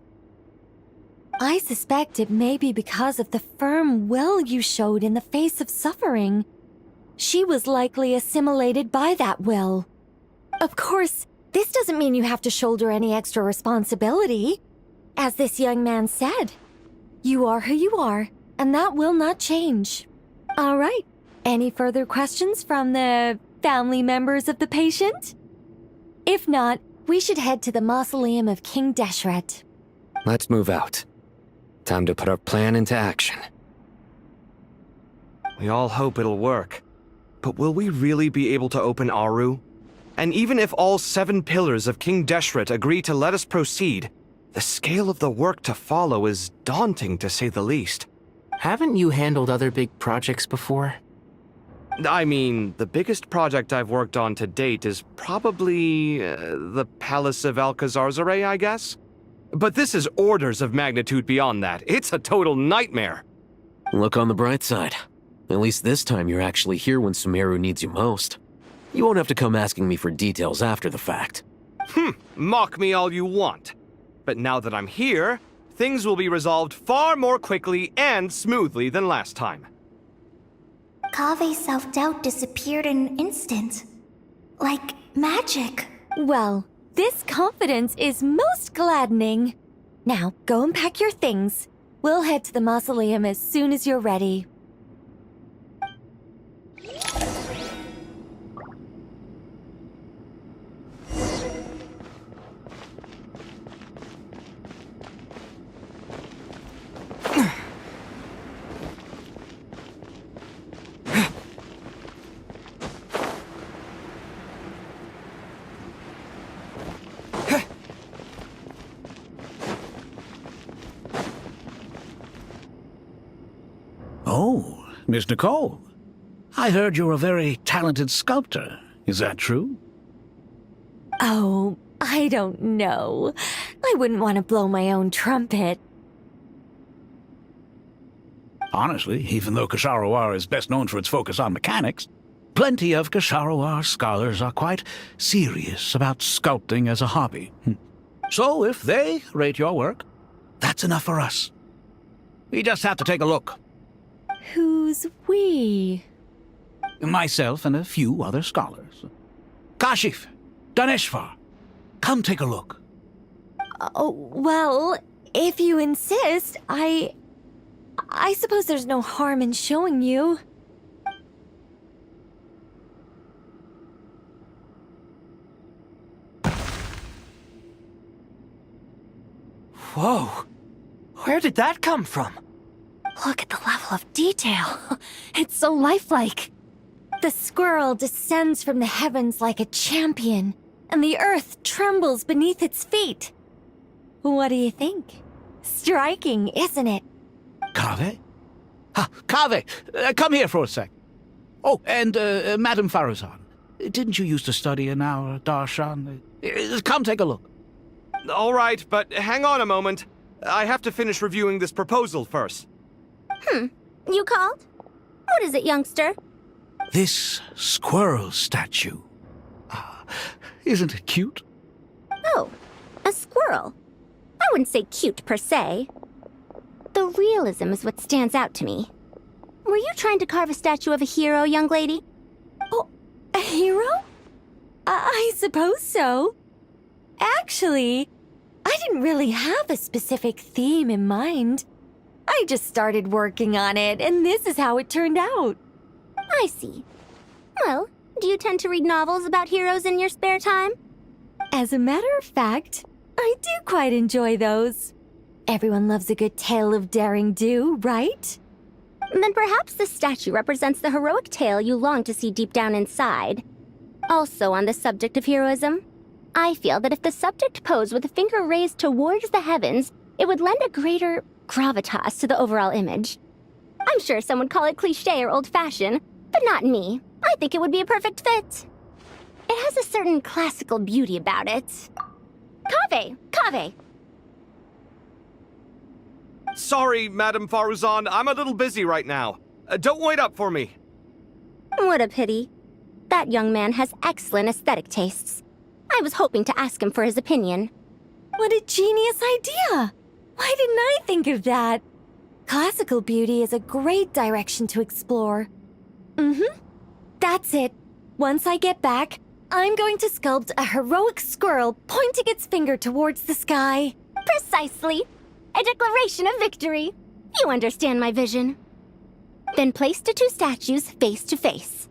I suspect it may be because of the firm will you showed in the face of suffering. She was likely assimilated by that will. Of course, this doesn't mean you have to shoulder any extra responsibility. As this young man said, you are who you are, and that will not change. All right, any further questions from the family members of the patient? If not, we should head to the mausoleum of King Deshret. Let's move out. Time to put our plan into action. We all hope it'll work. But will we really be able to open Aru? And even if all 7 pillars of King Deshret agree to let us proceed, the scale of the work to follow is daunting to say the least. Haven't you handled other big projects before? I mean, the biggest project I've worked on to date is probably the Palace of Alcazarzaray, I guess? But this is orders of magnitude beyond that. It's a total nightmare. Look on the bright side. At least this time you're actually here when Sumeru needs you most. You won't have to come asking me for details after the fact. Mock me all you want. But now that I'm here, things will be resolved far more quickly and smoothly than last time. Kave's self-doubt disappeared in an instant. Like magic. Well, this confidence is most gladdening. Now, go and pack your things. We'll head to the mausoleum as soon as you're ready. Oh, Miss Nicole. I heard you're a very talented sculptor. Is that true? Oh, I don't know. I wouldn't want to blow my own trumpet. Honestly, even though Kasharawar is best known for its focus on mechanics, plenty of Kasharawar scholars are quite serious about sculpting as a hobby. So if they rate your work, that's enough for us. We just have to take a look. Who's we? Myself and a few other scholars. Kashif, Daneshvar, come take a look. Oh, well, if you insist, I suppose there's no harm in showing you. Whoa! Where did that come from? Look at the level of detail. It's so lifelike. The squirrel descends from the heavens like a champion, and the earth trembles beneath its feet. What do you think? Striking, isn't it? Kaveh? Kaveh, come here for a sec. Oh, and Madame Faruzan, didn't you used to study in our darshan? Come take a look. All right, but hang on a moment. I have to finish reviewing this proposal first. You called? What is it, youngster? This squirrel statue. Isn't it cute? Oh, a squirrel. I wouldn't say cute per se. The realism is what stands out to me. Were you trying to carve a statue of a hero, young lady? Oh, a hero? I suppose so. Actually, I didn't really have a specific theme in mind. I just started working on it, and this is how it turned out. I see. Well, do you tend to read novels about heroes in your spare time? As a matter of fact, I do quite enjoy those. Everyone loves a good tale of daring do, right? Then perhaps this statue represents the heroic tale you long to see deep down inside. Also on the subject of heroism, I feel that if the subject posed with a finger raised towards the heavens, it would lend a greater gravitas to the overall image. I'm sure some would call it cliché or old-fashioned, but not me. I think it would be a perfect fit. It has a certain classical beauty about it. Kaveh! Sorry, Madame Faruzan, I'm a little busy right now. Don't wait up for me. What a pity. That young man has excellent aesthetic tastes. I was hoping to ask him for his opinion. What a genius idea! Why didn't I think of that? Classical beauty is a great direction to explore. That's it. Once I get back, I'm going to sculpt a heroic squirrel pointing its finger towards the sky. Precisely. A declaration of victory. You understand my vision. Then place the two statues face to face.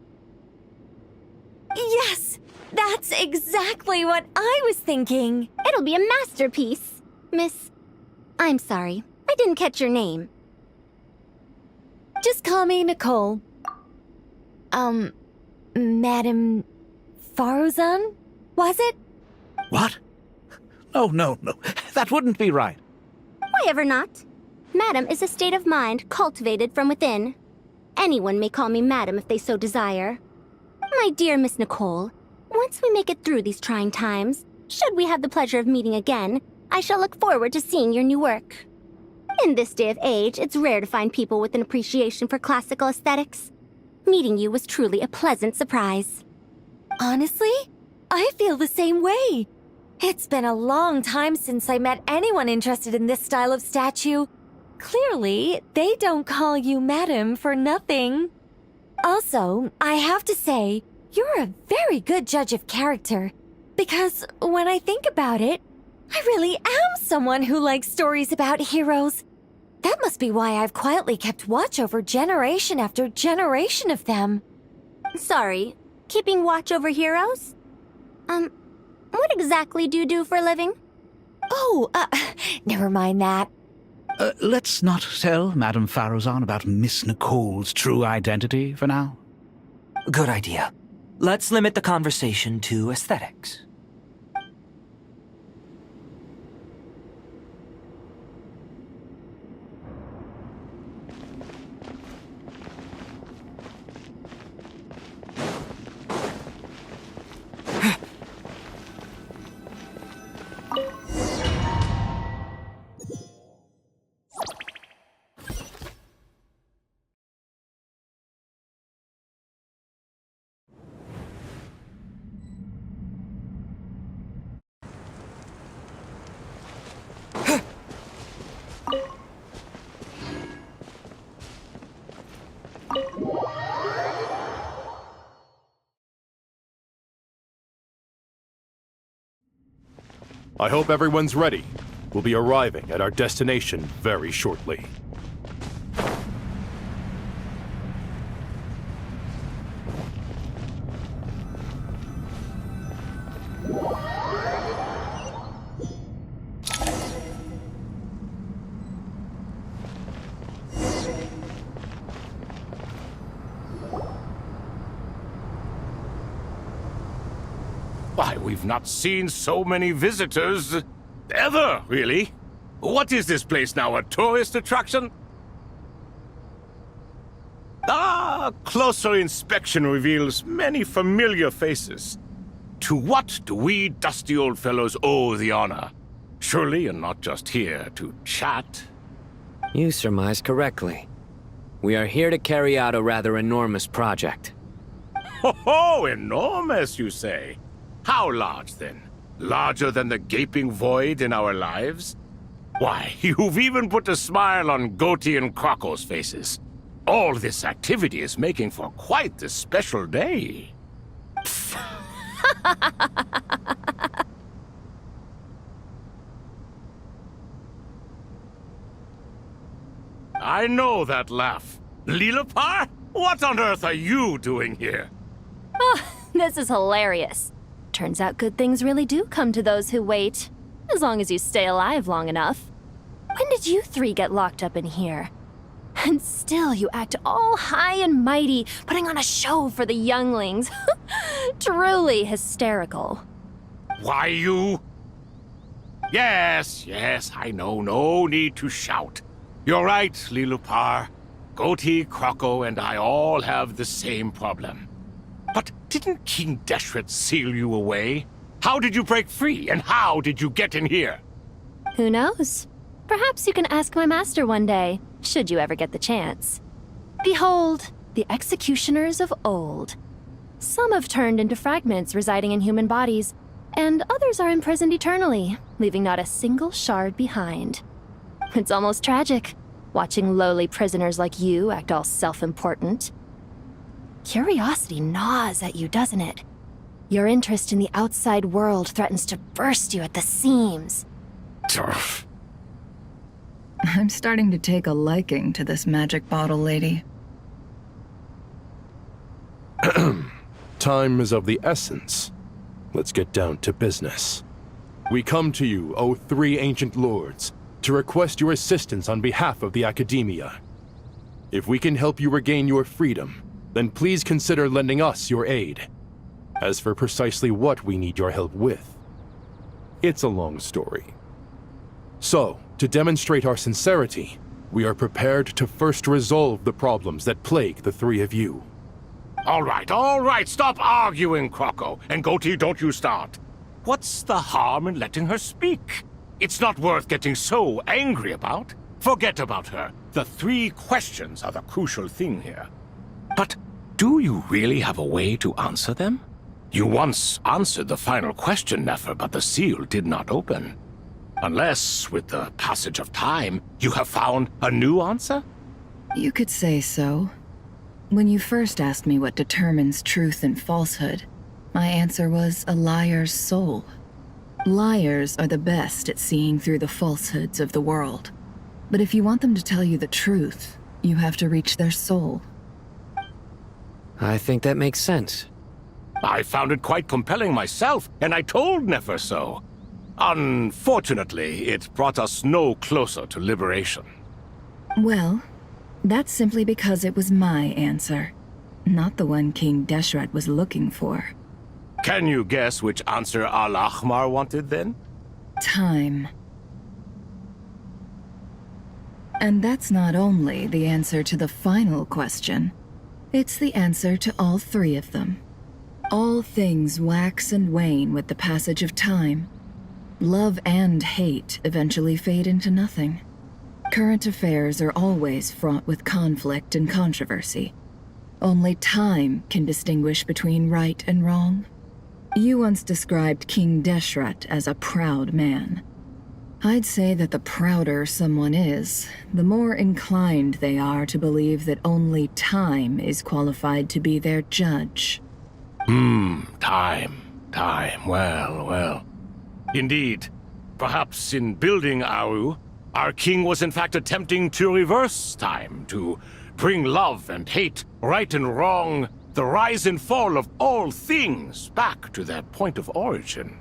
Yes! That's exactly what I was thinking. It'll be a masterpiece. Miss... I'm sorry. I didn't catch your name. Just call me Nicole. Madame Faruzan? Was it? What? No. That wouldn't be right. Why ever not? Madam is a state of mind cultivated from within. Anyone may call me Madam if they so desire. My dear Miss Nicole, once we make it through these trying times, should we have the pleasure of meeting again, I shall look forward to seeing your new work. In this day of age, it's rare to find people with an appreciation for classical aesthetics. Meeting you was truly a pleasant surprise. Honestly, I feel the same way. It's been a long time since I met anyone interested in this style of statue. Clearly, they don't call you Madam for nothing. Also, I have to say, you're a very good judge of character. Because when I think about it, I really am someone who likes stories about heroes. That must be why I've quietly kept watch over generation after generation of them. Sorry, keeping watch over heroes? What exactly do you do for a living? Oh, never mind that. Let's not tell Madame Faruzan about Miss Nicole's true identity for now. Good idea. Let's limit the conversation to aesthetics. I hope everyone's ready. We'll be arriving at our destination very shortly. Why, we've not seen so many visitors ever, really. What is this place now, a tourist attraction? Closer inspection reveals many familiar faces. To what do we dusty old fellows owe the honor? Surely you're not just here to chat. You surmise correctly. We are here to carry out a rather enormous project. Ho, enormous, you say? How large, then? Larger than the gaping void in our lives? Why, you've even put a smile on Goatee and Croco's faces. All this activity is making for quite the special day. I know that laugh. Lilipar? What on earth are you doing here? Oh, this is hilarious. Turns out good things really do come to those who wait. As long as you stay alive long enough. When did you three get locked up in here? And still you act all high and mighty, putting on a show for the younglings. Truly hysterical. Why, you... Yes, I know. No need to shout. You're right, Lilipar. Goatee, Croco, and I all have the same problem. But didn't King Deshret seal you away? How did you break free, and how did you get in here? Who knows? Perhaps you can ask my master one day, should you ever get the chance. Behold, the executioners of old. Some have turned into fragments residing in human bodies, and others are imprisoned eternally, leaving not a single shard behind. It's almost tragic, watching lowly prisoners like you act all self-important. Curiosity gnaws at you, doesn't it? Your interest in the outside world threatens to burst you at the seams. Turf. I'm starting to take a liking to this magic bottle lady. Time is of the essence. Let's get down to business. We come to you, O three ancient lords, to request your assistance on behalf of the Academia. If we can help you regain your freedom, then please consider lending us your aid. As for precisely what we need your help with, it's a long story. So, to demonstrate our sincerity, we are prepared to first resolve the problems that plague the three of you. All right, stop arguing, Croco. And Goatee, don't you start. What's the harm in letting her speak? It's not worth getting so angry about. Forget about her. The three questions are the crucial thing here. But do you really have a way to answer them? You once answered the final question, Nefer, but the seal did not open. Unless, with the passage of time, you have found a new answer? You could say so. When you first asked me what determines truth and falsehood, my answer was a liar's soul. Liars are the best at seeing through the falsehoods of the world. But if you want them to tell you the truth, you have to reach their soul. I think that makes sense. I found it quite compelling myself, and I told Nefer so. Unfortunately, it brought us no closer to liberation. Well, that's simply because it was my answer, not the one King Deshret was looking for. Can you guess which answer Al-Ahmar wanted, then? Time. And that's not only the answer to the final question, it's the answer to all three of them. All things wax and wane with the passage of time. Love and hate eventually fade into nothing. Current affairs are always fraught with conflict and controversy. Only time can distinguish between right and wrong. You once described King Deshret as a proud man. I'd say that the prouder someone is, the more inclined they are to believe that only time is qualified to be their judge. Time. Well. Indeed. Perhaps in building Aru, our king was in fact attempting to reverse time, to bring love and hate, right and wrong, the rise and fall of all things back to their point of origin.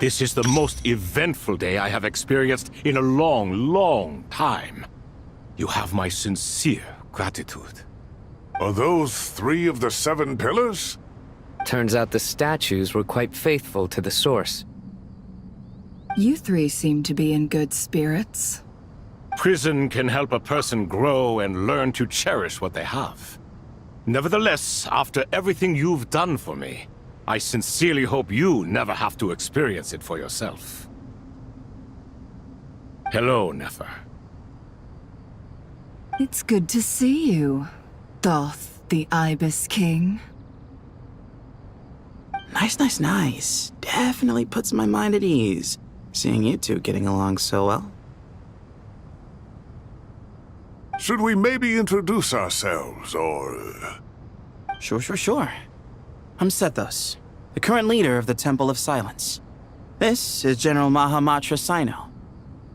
This is the most eventful day I have experienced in a long time. You have my sincere gratitude. Are those 3 of the 7 pillars? Turns out the statues were quite faithful to the source. You 3 seem to be in good spirits. Prison can help a person grow and learn to cherish what they have. Nevertheless, after everything you've done for me, I sincerely hope you never have to experience it for yourself. Hello, Nefer. It's good to see you, Thoth the Ibis King. Nice. Definitely puts my mind at ease, seeing you 2 getting along so well. Should we maybe introduce ourselves, or... Sure. I'm Sethos, the current leader of the Temple of Silence. This is General Mahamatra Sino,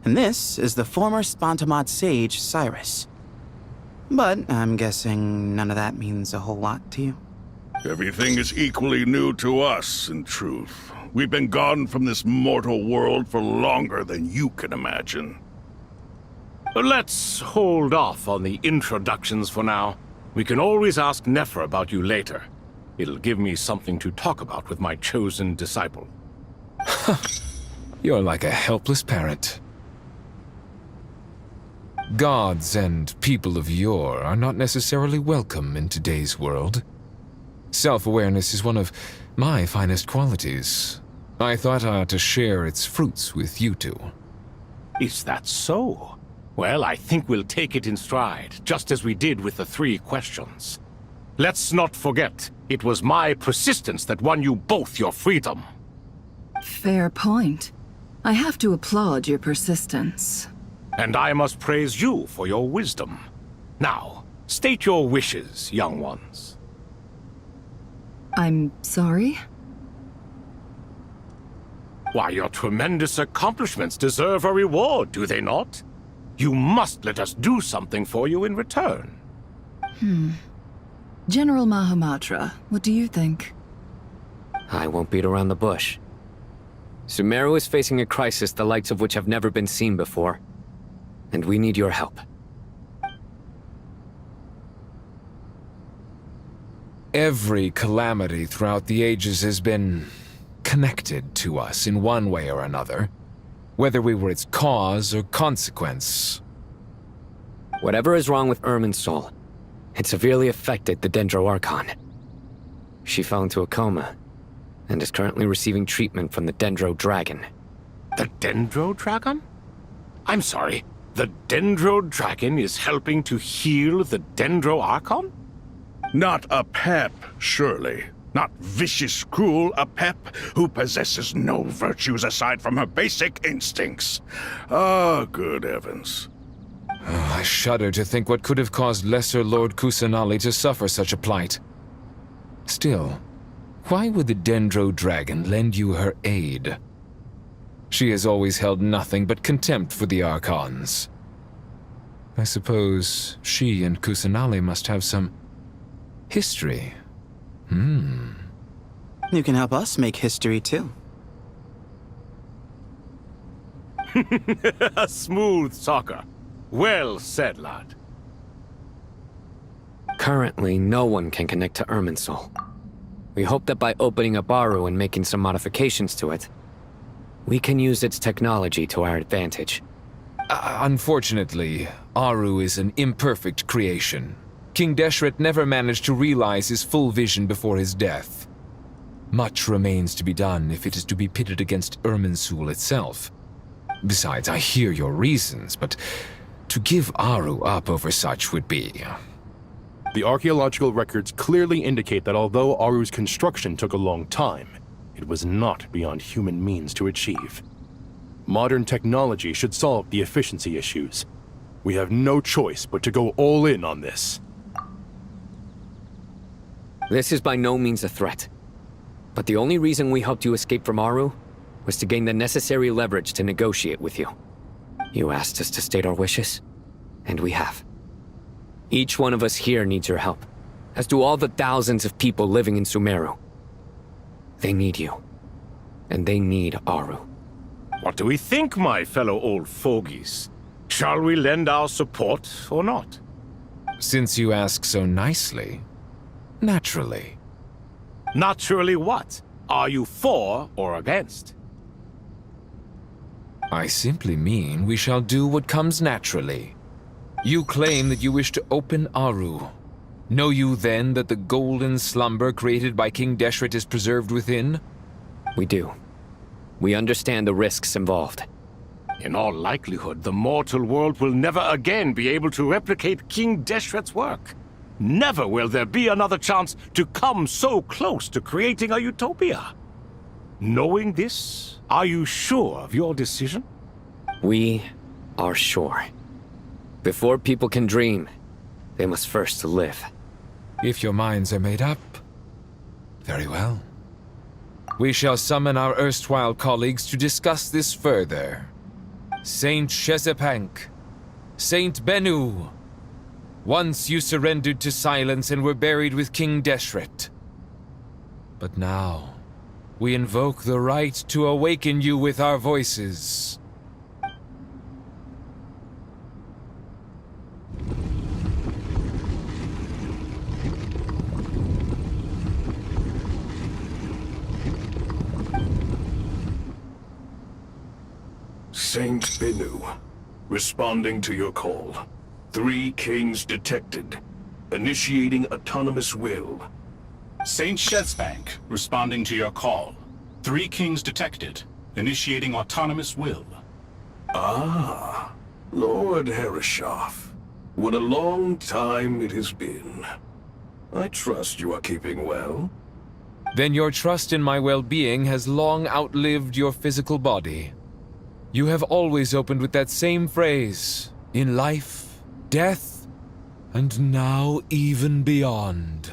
and this is the former Spantamad sage Cyrus. But I'm guessing none of that means a whole lot to you. Everything is equally new to us, in truth. We've been gone from this mortal world for longer than you can imagine. Let's hold off on the introductions for now. We can always ask Nefer about you later. It'll give me something to talk about with my chosen disciple. You're like a helpless parent. Gods and people of yore are not necessarily welcome in today's world. Self-awareness is one of my finest qualities. I thought I ought to share its fruits with you 2. Is that so? Well, I think we'll take it in stride, just as we did with the 3 questions. Let's not forget, it was my persistence that won you both your freedom. Fair point. I have to applaud your persistence. And I must praise you for your wisdom. Now, state your wishes, young ones. I'm sorry? Why, your tremendous accomplishments deserve a reward, do they not? You must let us do something for you in return. General Mahamatra, what do you think? I won't beat around the bush. Sumeru is facing a crisis the likes of which have never been seen before. And we need your help. Every calamity throughout the ages has been connected to us in one way or another, whether we were its cause or consequence. Whatever is wrong with Irminsul, it severely affected the Dendro Archon. She fell into a coma, and is currently receiving treatment from the Dendro Dragon. The Dendro Dragon? I'm sorry, the Dendro Dragon is helping to heal the Dendro Archon? Not a pep, surely. Not vicious, cruel, a pep who possesses no virtues aside from her basic instincts. Ah, good heavens. I shudder to think what could have caused Lesser Lord Kusanali to suffer such a plight. Still, why would the Dendro Dragon lend you her aid? She has always held nothing but contempt for the Archons. I suppose she and Kusanali must have some history. You can help us make history too. A smooth talker. Well said, lad. Currently, no one can connect to Irminsul. We hope that by opening up Aru and making some modifications to it, we can use its technology to our advantage. Unfortunately, Aru is an imperfect creation. King Deshret never managed to realize his full vision before his death. Much remains to be done if it is to be pitted against Irminsul itself. Besides, I hear your reasons, but to give Aru up over such would be... The archaeological records clearly indicate that although Aru's construction took a long time, it was not beyond human means to achieve. Modern technology should solve the efficiency issues. We have no choice but to go all in on this. This is by no means a threat. But the only reason we helped you escape from Aru was to gain the necessary leverage to negotiate with you. You asked us to state our wishes, and we have. Each one of us here needs your help, as do all the thousands of people living in Sumeru. They need you, and they need Aru. What do we think, my fellow old fogies? Shall we lend our support or not? Since you ask so nicely, naturally. Naturally what? Are you for or against? I simply mean we shall do what comes naturally. You claim that you wish to open Aru. Know you then that the golden slumber created by King Deshret is preserved within? We do. We understand the risks involved. In all likelihood, the mortal world will never again be able to replicate King Deshret's work. Never will there be another chance to come so close to creating a utopia. Knowing this, are you sure of your decision? We are sure. Before people can dream, they must first live. If your minds are made up, very well. We shall summon our erstwhile colleagues to discuss this further. Saint Shezepank, Saint Bennu, once you surrendered to silence and were buried with King Deshret. But now, we invoke the right to awaken you with our voices. Saint Bennu, responding to your call. 3 kings detected. Initiating autonomous will. Saint Shezbank, responding to your call. 3 kings detected. Initiating autonomous will. Ah, Lord Herreshoff. What a long time it has been. I trust you are keeping well. Then your trust in my well-being has long outlived your physical body. You have always opened with that same phrase, in life, death, and now even beyond.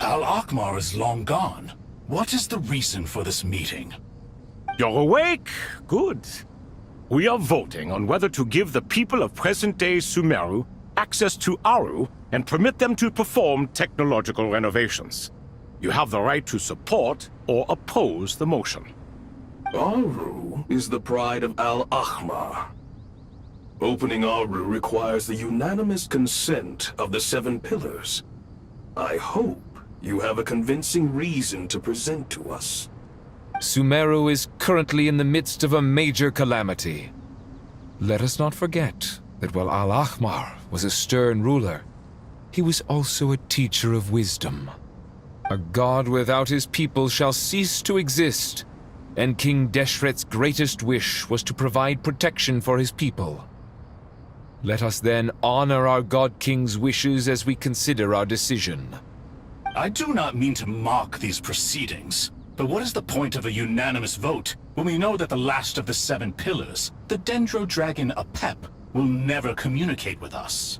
Al-Akhmar is long gone. What is the reason for this meeting? You're awake? Good. We are voting on whether to give the people of present-day Sumeru access to Aru and permit them to perform technological renovations. You have the right to support or oppose the motion. Aru is the pride of Al-Akhmar. Opening Aru requires the unanimous consent of the 7 pillars. I hope you have a convincing reason to present to us. Sumeru is currently in the midst of a major calamity. Let us not forget that while Al-Akhmar was a stern ruler, he was also a teacher of wisdom. A god without his people shall cease to exist, and King Deshret's greatest wish was to provide protection for his people. Let us then honor our God King's wishes as we consider our decision. I do not mean to mock these proceedings, but what is the point of a unanimous vote when we know that the last of the 7 pillars, the Dendro Dragon Apep, will never communicate with us?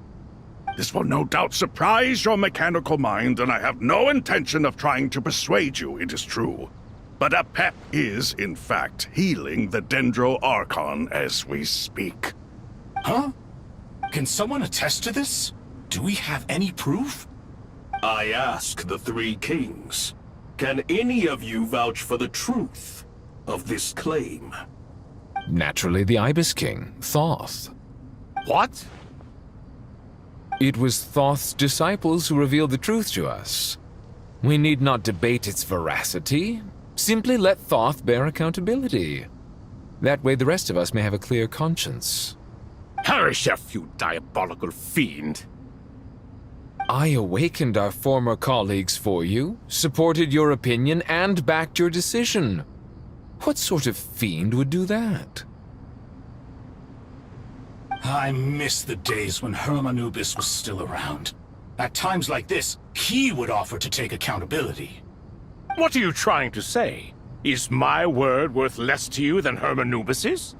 This will no doubt surprise your mechanical mind, and I have no intention of trying to persuade you it is true. But Apep is, in fact, healing the Dendro Archon as we speak. Huh? Can someone attest to this? Do we have any proof? I ask the 3 kings. Can any of you vouch for the truth of this claim? Naturally, the Ibis King, Thoth. What? It was Thoth's disciples who revealed the truth to us. We need not debate its veracity. Simply let Thoth bear accountability. That way the rest of us may have a clear conscience. Herreshoff, you diabolical fiend! I awakened our former colleagues for you, supported your opinion, and backed your decision. What sort of fiend would do that? I miss the days when Hermanubis was still around. At times like this, he would offer to take accountability. What are you trying to say? Is my word worth less to you than Hermanubis's?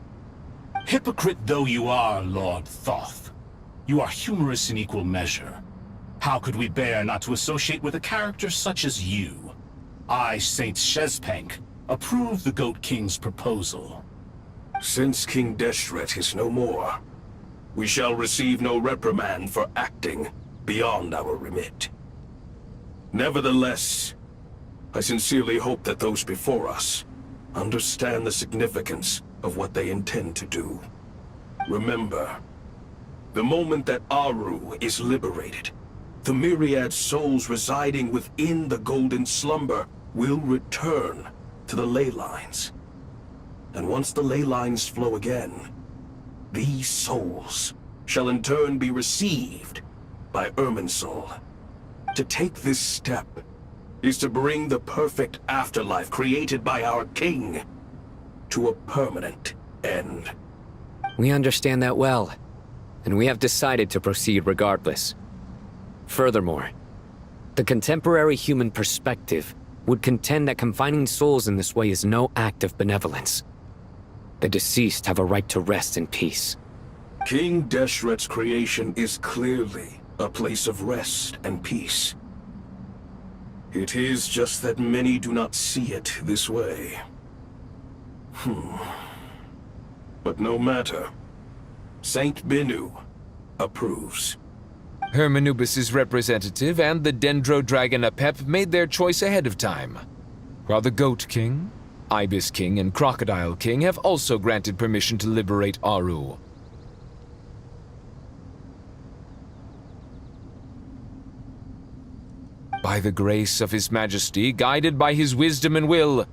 Hypocrite though you are, Lord Thoth, you are humorous in equal measure. How could we bear not to associate with a character such as you? I, Saint Shezpank, approve the Goat King's proposal. Since King Deshret is no more, we shall receive no reprimand for acting beyond our remit. Nevertheless, I sincerely hope that those before us understand the significance of what they intend to do. Remember, The moment that Aru is liberated, the myriad souls residing within the Golden Slumber will return to the Ley Lines. And once the Ley Lines flow again, these souls shall in turn be received by Irminsul. To take this step is to bring the perfect afterlife created by our king to a permanent end. We understand that well, and we have decided to proceed regardless. Furthermore, the contemporary human perspective would contend that confining souls in this way is no act of benevolence. The deceased have a right to rest in peace. King Deshret's creation is clearly a place of rest and peace. It is just that many do not see it this way. But no matter. Saint Binu approves. Hermanubis' representative and the Dendro Dragon Apep made their choice ahead of time, while the Goat King, Ibis King, and Crocodile King have also granted permission to liberate Aru. By the grace of His Majesty, guided by his wisdom and will,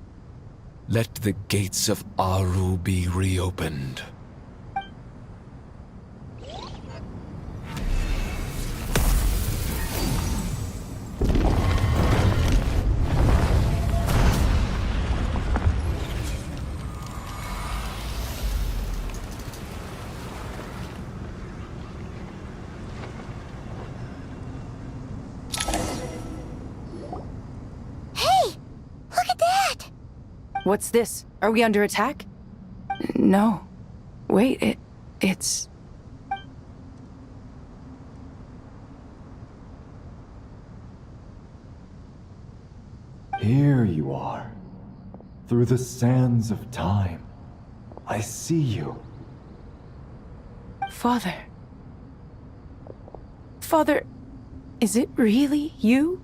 let the gates of Aru be reopened. What's this? Are we under attack? No. Wait, it's... Here you are. Through the sands of time. I see you. Father. Father, is it really you?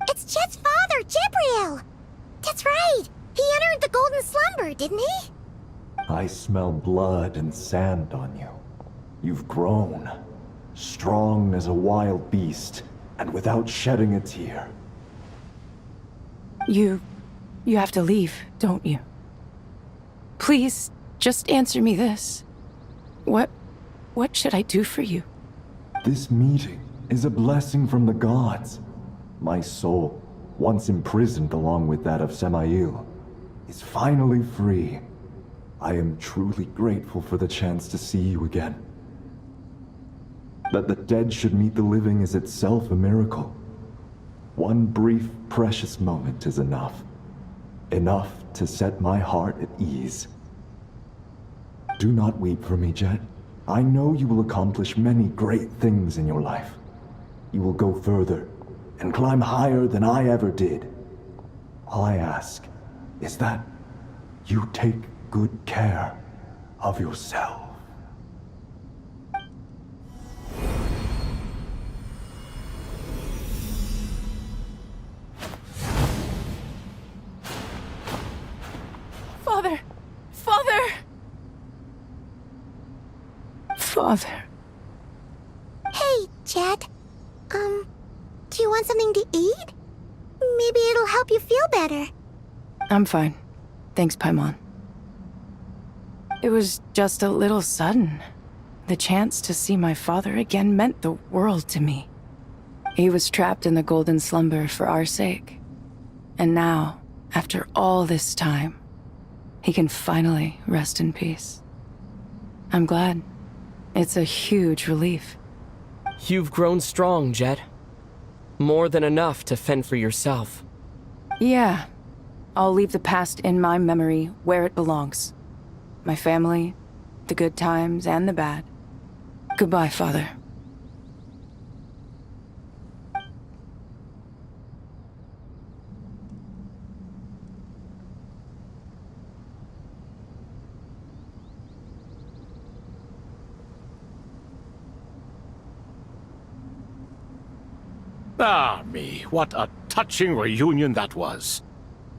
It's Jet's father, Jibriel! That's right! He entered the Golden Slumber, didn't he? I smell blood and sand on you. You've grown. Strong as a wild beast, and without shedding a tear. You have to leave, don't you? Please, just answer me this. What should I do for you? This meeting is a blessing from the gods. My soul, once imprisoned along with that of Semail, is finally free. I am truly grateful for the chance to see you again. That the dead should meet the living is itself a miracle. One brief, precious moment is enough. Enough to set my heart at ease. Do not weep for me, Jet. I know you will accomplish many great things in your life. You will go further and climb higher than I ever did. All I ask is that you take good care of yourself. Father! Father! Father. Hey, Jet. Do you want something to eat? Maybe it'll help you feel better. I'm fine. Thanks, Paimon. It was just a little sudden. The chance to see my father again meant the world to me. He was trapped in the Golden Slumber for our sake. And now, after all this time, he can finally rest in peace. I'm glad. It's a huge relief. You've grown strong, Jet. More than enough to fend for yourself. Yeah. I'll leave the past in my memory where it belongs. My family, the good times and the bad. Goodbye, Father. Ah, me, what a touching reunion that was.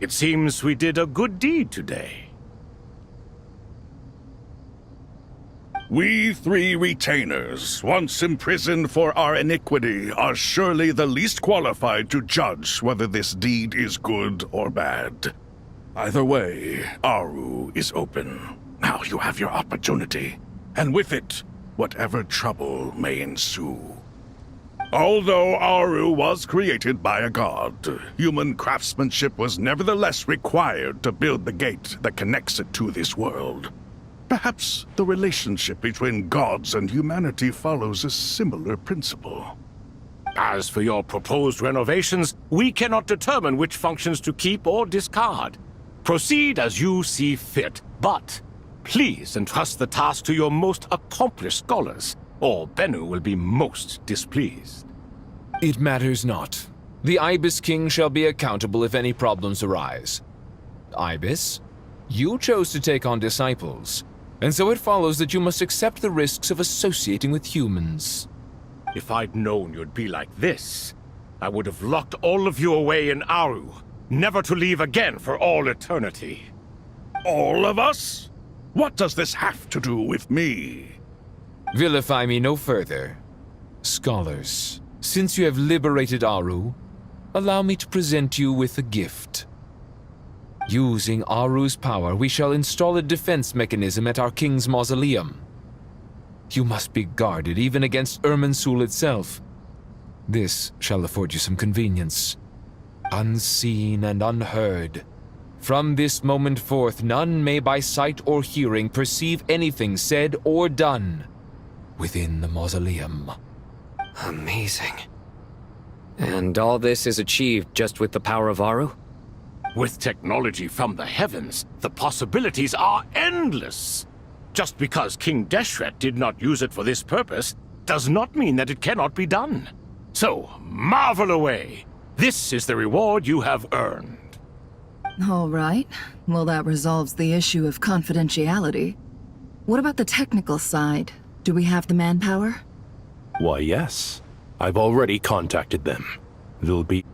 It seems we did a good deed today. We 3 retainers, once imprisoned for our iniquity, are surely the least qualified to judge whether this deed is good or bad. Either way, Aru is open. Now you have your opportunity, and with it, whatever trouble may ensue. Although Aru was created by a god, human craftsmanship was nevertheless required to build the gate that connects it to this world. Perhaps the relationship between gods and humanity follows a similar principle. As for your proposed renovations, we cannot determine which functions to keep or discard. Proceed as you see fit, but please entrust the task to your most accomplished scholars, or Bennu will be most displeased. It matters not. The Ibis King shall be accountable if any problems arise. Ibis, you chose to take on disciples, and so it follows that you must accept the risks of associating with humans. If I'd known you'd be like this, I would have locked all of you away in Aru, never to leave again for all eternity. All of us? What does this have to do with me? Vilify me no further. Scholars, since you have liberated Aru, allow me to present you with a gift. Using Aru's power, we shall install a defense mechanism at our king's mausoleum. You must be guarded even against Irminsul itself. This shall afford you some convenience. Unseen and unheard. From this moment forth, none may by sight or hearing perceive anything said or done within the mausoleum. Amazing. And all this is achieved just with the power of Aru? With technology from the heavens, the possibilities are endless. Just because King Deshret did not use it for this purpose does not mean that it cannot be done. So, marvel away. This is the reward you have earned. All right. Well, that resolves the issue of confidentiality. What about the technical side? Do we have the manpower? Why, yes. I've already contacted them. They'll be